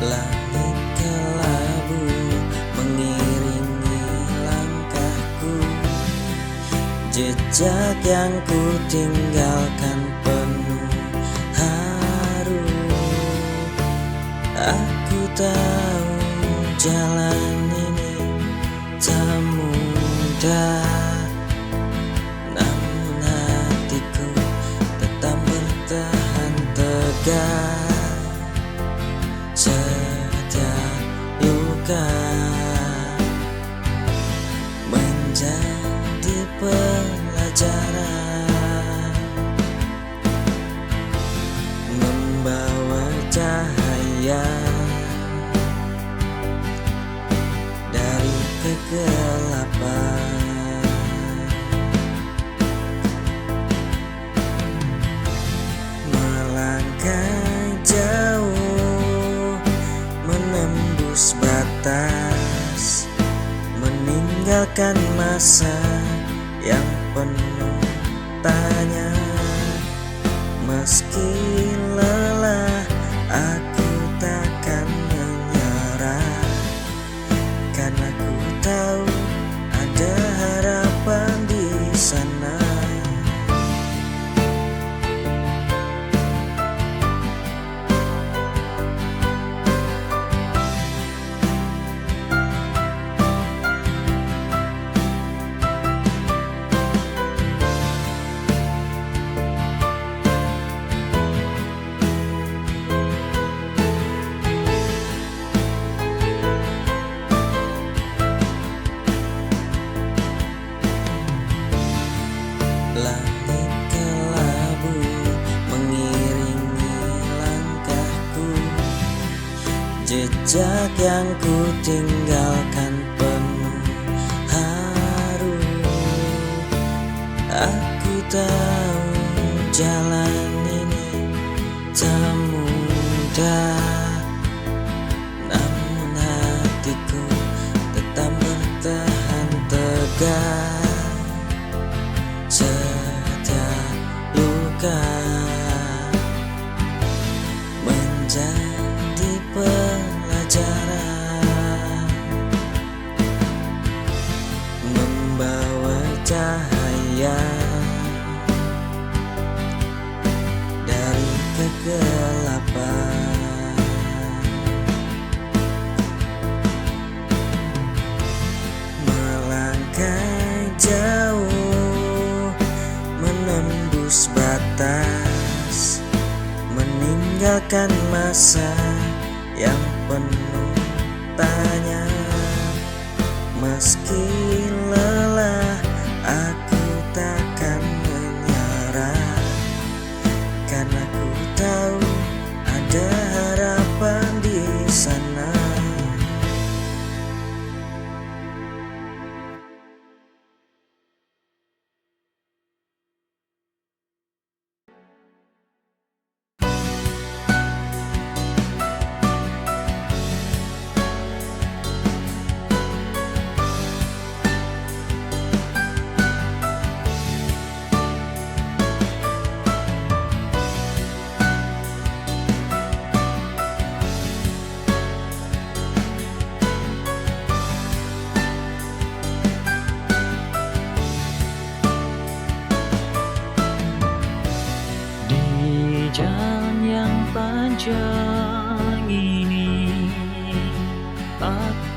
Langit kelabu mengiringi langkahku, jejak yang ku tinggalkan penuh haru. Aku tahu jalan ini tak mudah, namun hatiku tetap bertahan tegar. Setiap luka menjadi pelajaran, membawa cahaya dari kegelapan. Melangkah jauh, menembus batas, meninggalkan masa yang penuh tanya. Meski lelah, aku takkan menyerah, karena ku tahu ada harapan di sana. Langit kelabu mengiringi langkahku, jejak yang ku tinggalkan penuh haru. Aku tahu jalan ini tak mudah, namun hatiku tetap bertahan tegar. Setiap luka menjadi pelajaran, membawa cahaya dari kegelapan. Melangkah jauh, menembus batas, meninggalkan masa yang penuh tanya. Meski lelah, aku takkan menyerah, karena ku tahu ada harapan di sana.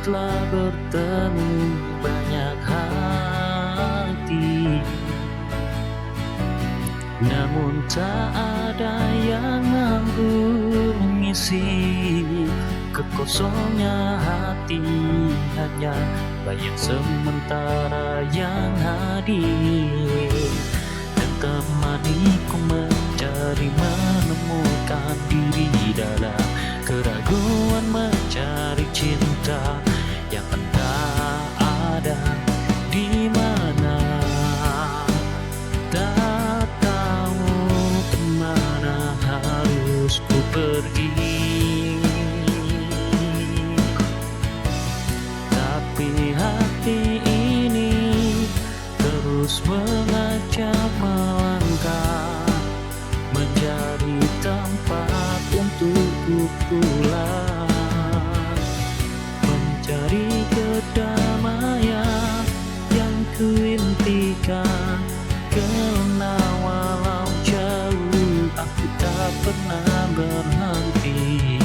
telah bertemu banyak hati, namun tak ada yang mampu mengisi kekosongnya hati. Hanya bayang sementara yang hadir dan temaniku mencari menemukan diri dalam keraguan mencari cinta yang entah ada di mana. Tak tahu kemana harus ku pergi, tapi hati ini terus mengajak melangkah, mencari tempat untuk ku pulang, mencari kedamaian yang ku impikan. Karena walau jauh aku tak pernah berhenti.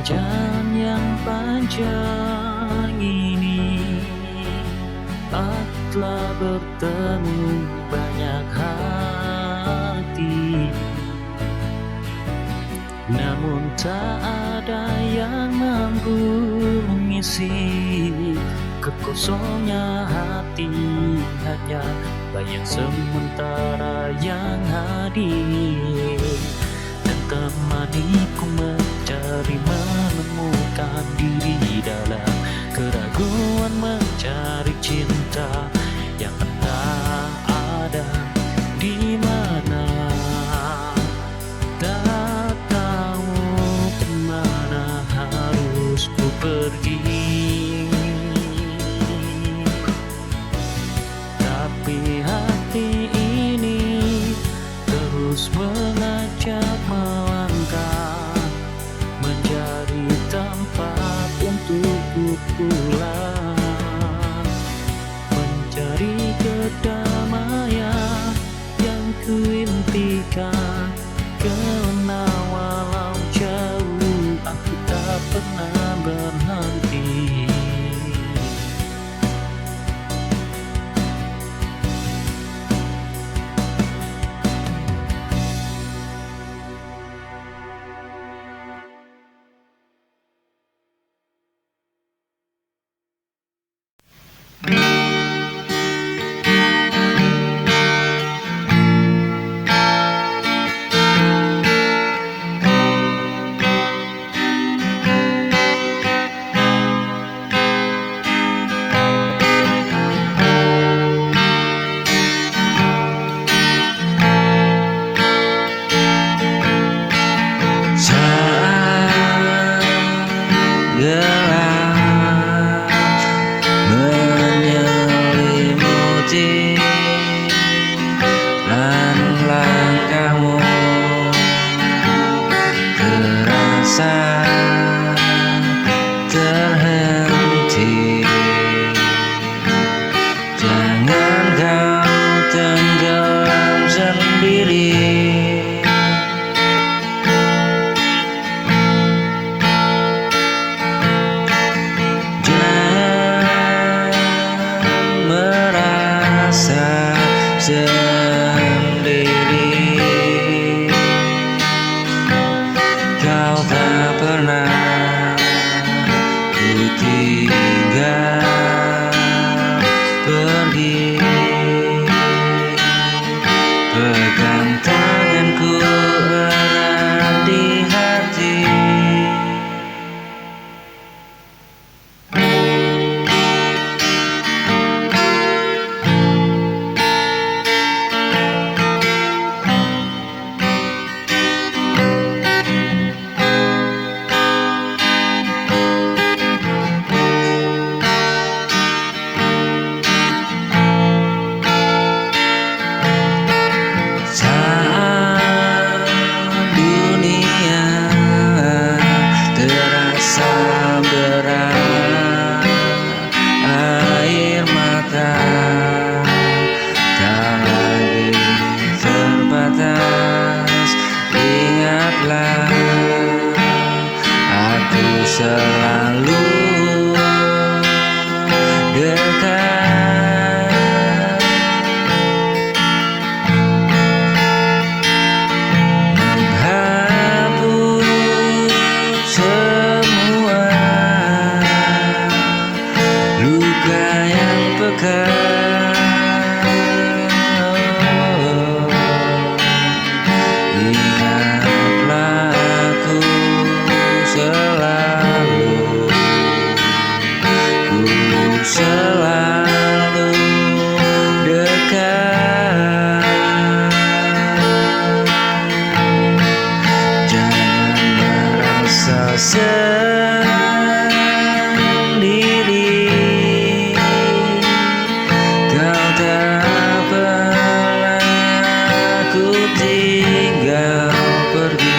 Jalan yang panjang ini aku telah bertemu banyak hati, namun tak ada yang mampu mengisi kekosongnya hati. Hanya bayang sementara yang hadir dan temaniku mencari menemukan diri dalam keraguan mencari cinta yang entah ada di mana. Tak tahu kemana harus ku pergi, tapi hati ini terus mengajak melangkah, mencari tempat untuk ku pulang, mencari kedamaian yang ku impikan. Karena walau jauh aku tak pernah berhenti. Gelap menyelimuti dan langkahmu terasa terhenti. Jangan kau tenggelam sendiri. Sendiri, kau tak pernah ku tinggal pergi. Pegang tanganku erat di hati. selalu dekat. Menghapus semua luka yang bekas. Ingatlah aku selalu, ku selalu dekat. Jangan merasa sendiri, kau tak pernah ku tinggal pergi.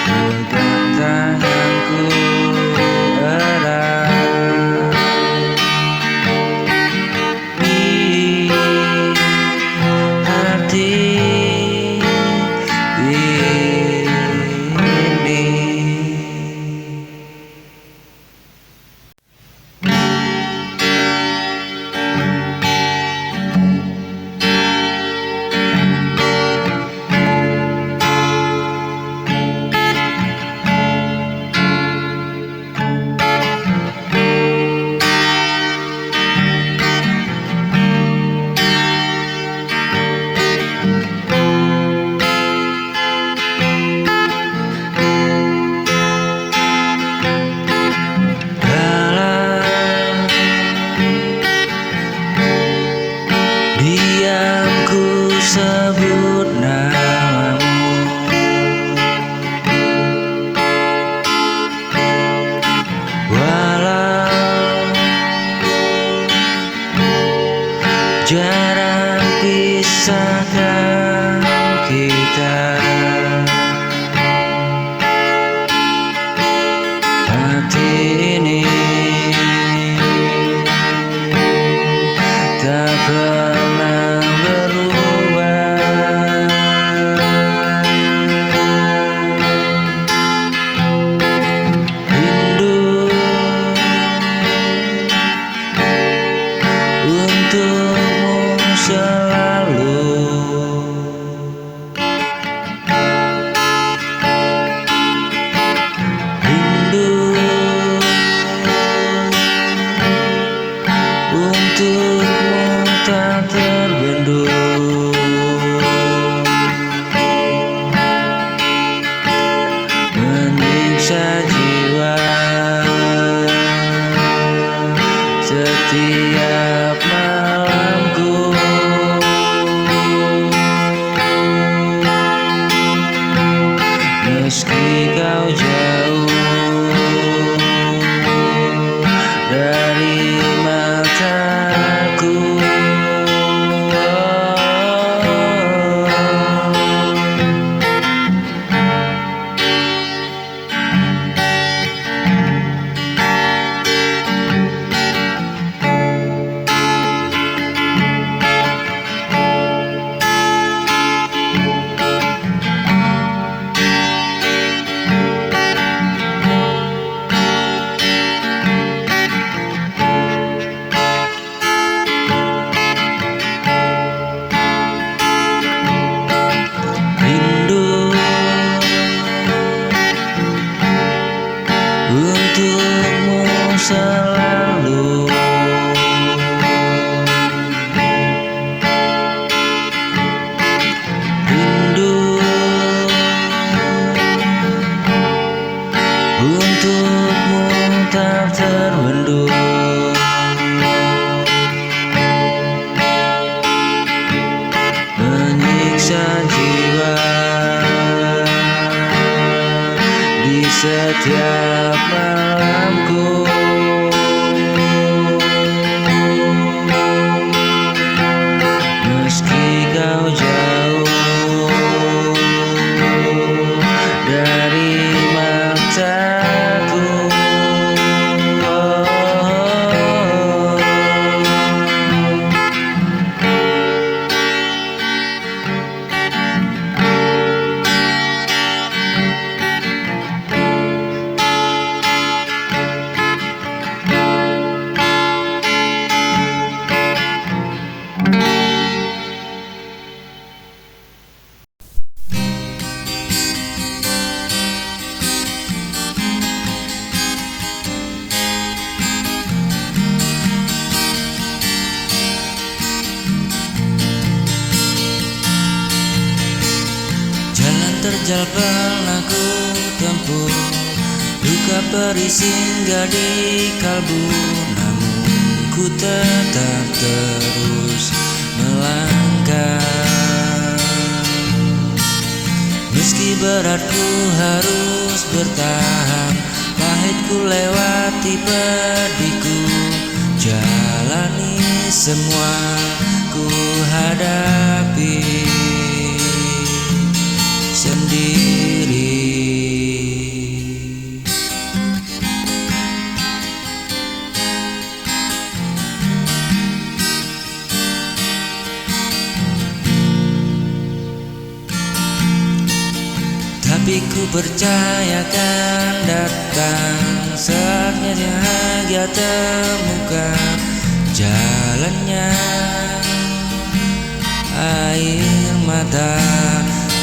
Pegang tanganku erat di hati ini. Dalam diam ku sebut namamu, walau jarak pisahkan kita. Hati ini tak pernah berubah. Rindu untukmu selalu. Rindu untukmu tak terbendung. Menyiksa jiwa setiap malamku. Meski kau jauh dari mataku, rindu untukmu selalu. Rindu untukmu tak terbendung. Menyiksa jiwa di setiap malamku. Meski kau jauh dari mataku, terjal pernah ku tempuh, luka perih singgah di kalbu, namun ku tetap terus melangkah. Meski berat ku harus bertahan, pahit ku lewati pedihku, jalani semua ku hadapi sendiri. Tapi ku percaya akan datang saatnya bahagia temukan jalannya. Air mata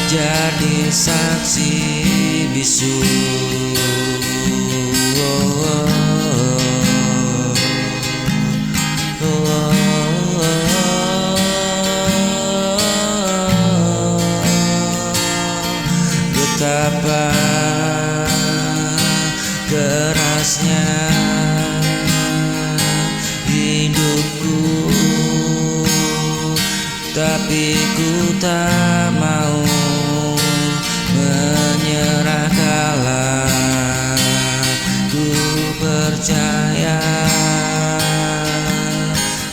jadi saksi bisu. Betapa kerasnya hidupku, tapi ku tak mau menyerah kalah. Ku percaya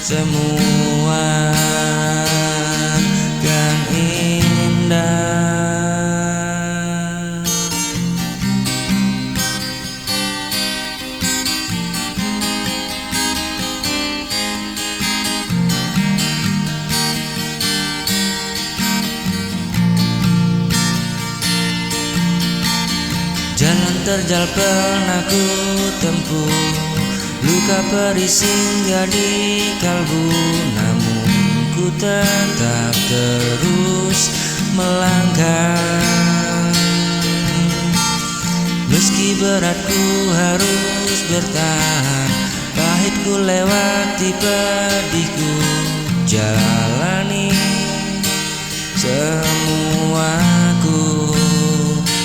semua kan indah. Jalan terjal pernah ku tempuh, luka perih singgah di kalbu, namun ku tetap terus melangkah. Meski berat ku harus bertahan, pahit ku lewati pedihku, jalani semua ku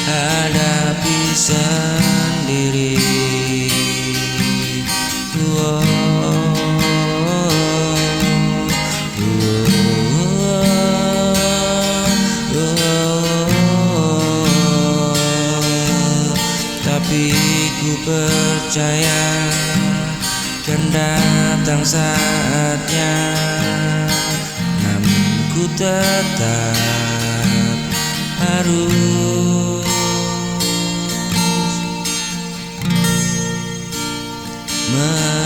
hadapi sendiri. Tapi ku percaya kan datang saatnya, namun ku tetap harus melangkah.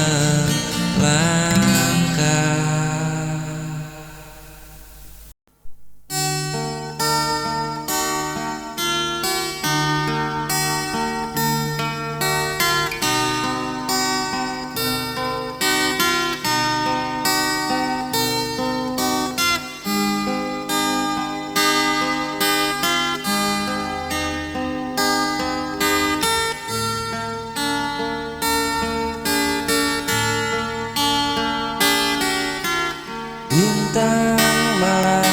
Bintang malam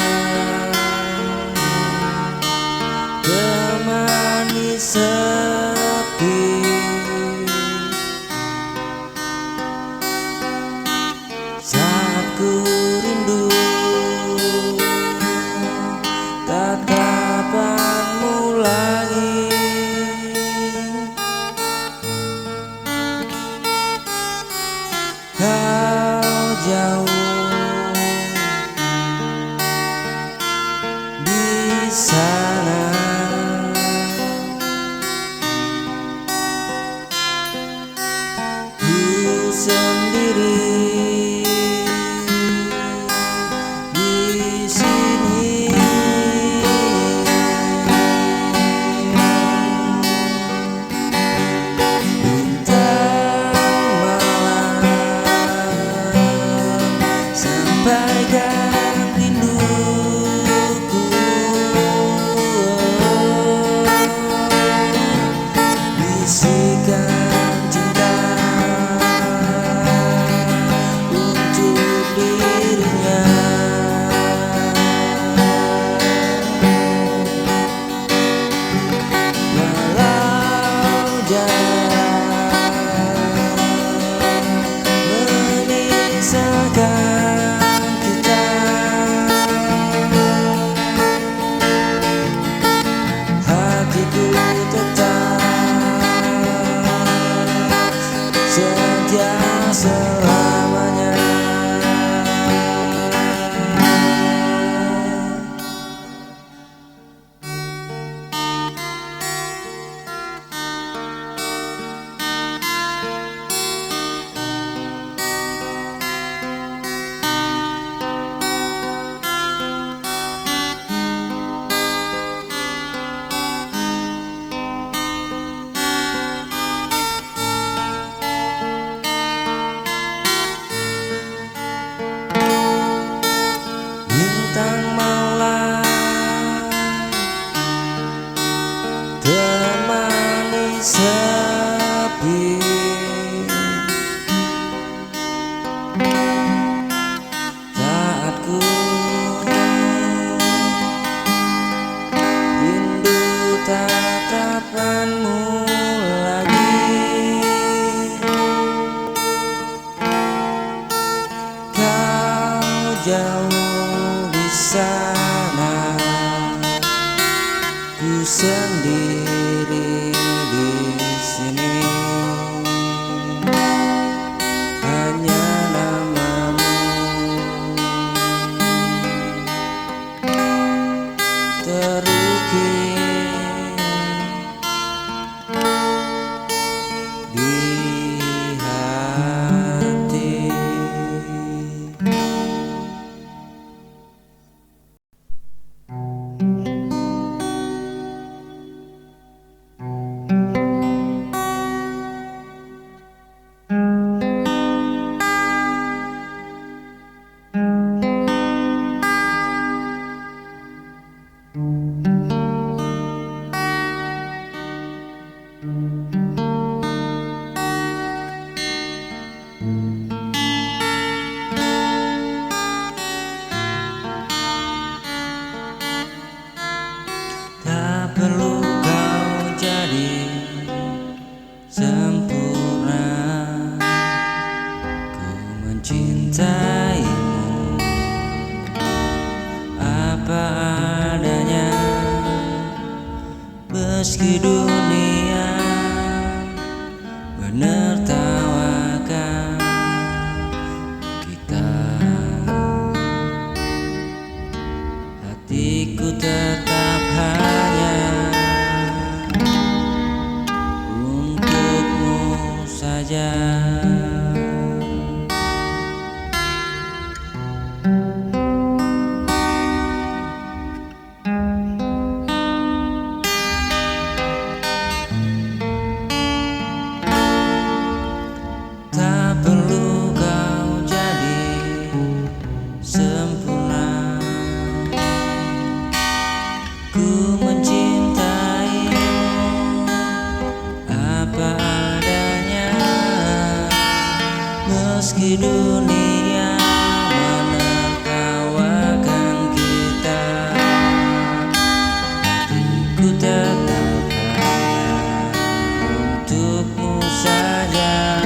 temani sepi, saat ku rindu tatapanmu lagi. Kau jauh di sana, ku sendiri di sini. Bintang malam sampaikan rinduku. sendiri di sini, hanya namamu terukir di hati. Tak perlu kau jadi sempurna, ku mencintaimu apa adanya, meski dunia menertawakan kita. Hatiku tetap hanya untukmu saja. Tak perlu kau jadi sempurna, ku mencintaimu apa adanya, meski dunia menertawakan kita. Hatiku tetap hanya untukmu saja.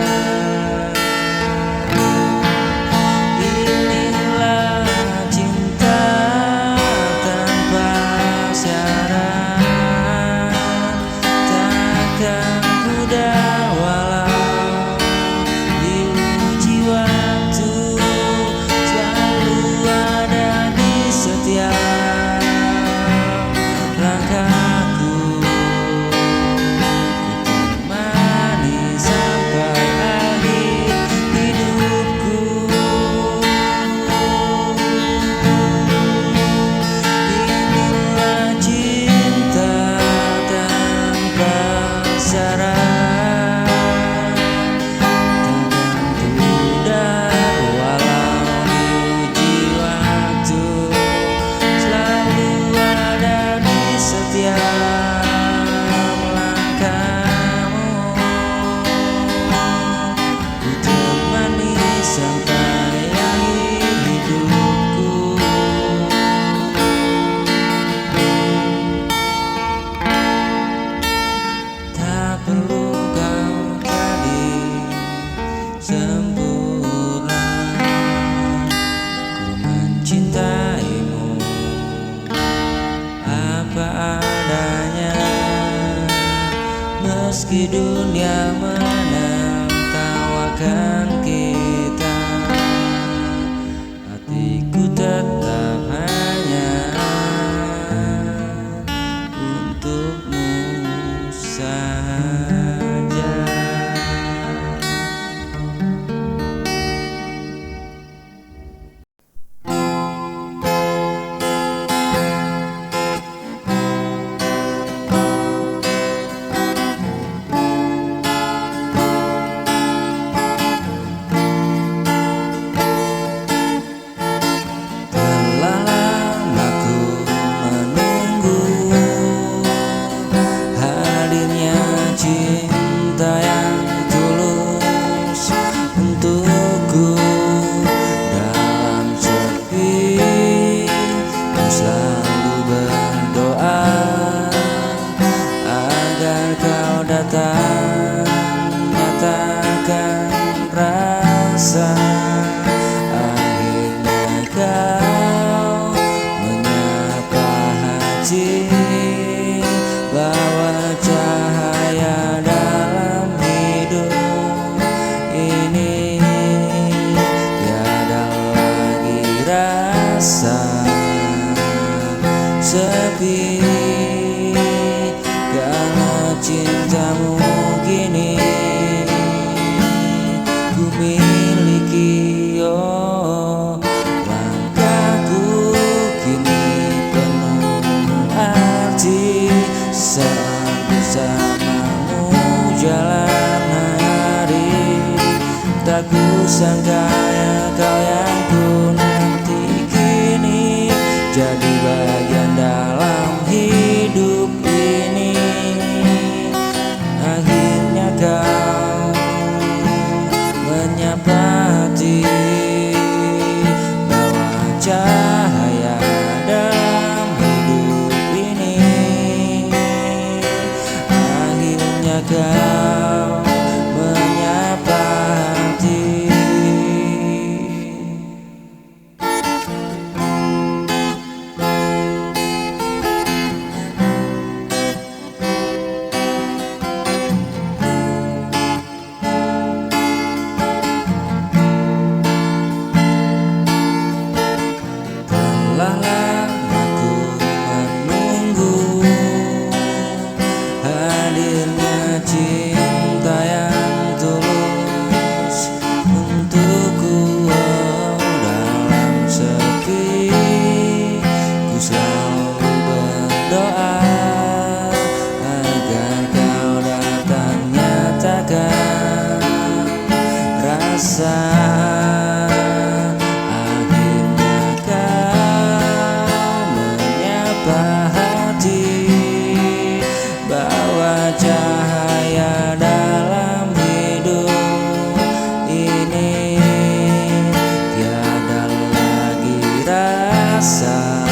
Inilah cinta tanpa syarat, takkan mudah walau diuji waktu, selalu ada di setiap langkahku. Ku temani sampai akhir hidupku. Inilah cinta tanpa syarat, takkan pudar walau diuji waktu, selalu ada di setiap langkahmu. Ku temani sampai akhir hidupku. Tak perlu kau jadi sempurna, ku mencintaimu apa adanya, meski dunia menertawakan kita. Hatiku tetap hanya untukmu saja. Telah lama ku menunggu hadirnya cinta yang tulus untukku. Dalam sepi ku selalu berdoa agar kau datang, nyatakan rasa. Akhirnya kau menyapa hati sepi karena cintamu kini ku miliki. Oh, langkahku kini penuh arti saat bersamamu jalan hari. Tak kusangka ya kau yang ku nanti kini jadi bagian dalam hidup ini. Akhirnya kau menyapa hati, bawa cahaya dalam hidup ini. Akhirnya kau menyapa hati. Telah aku menunggu hadirnya cinta yang tulus untukku. Oh, dalam sepi ku selalu berdoa agar kau datang nyatakan rasa. Bawa cahaya dalam hidup ini. Tiada lagi rasa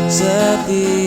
sepi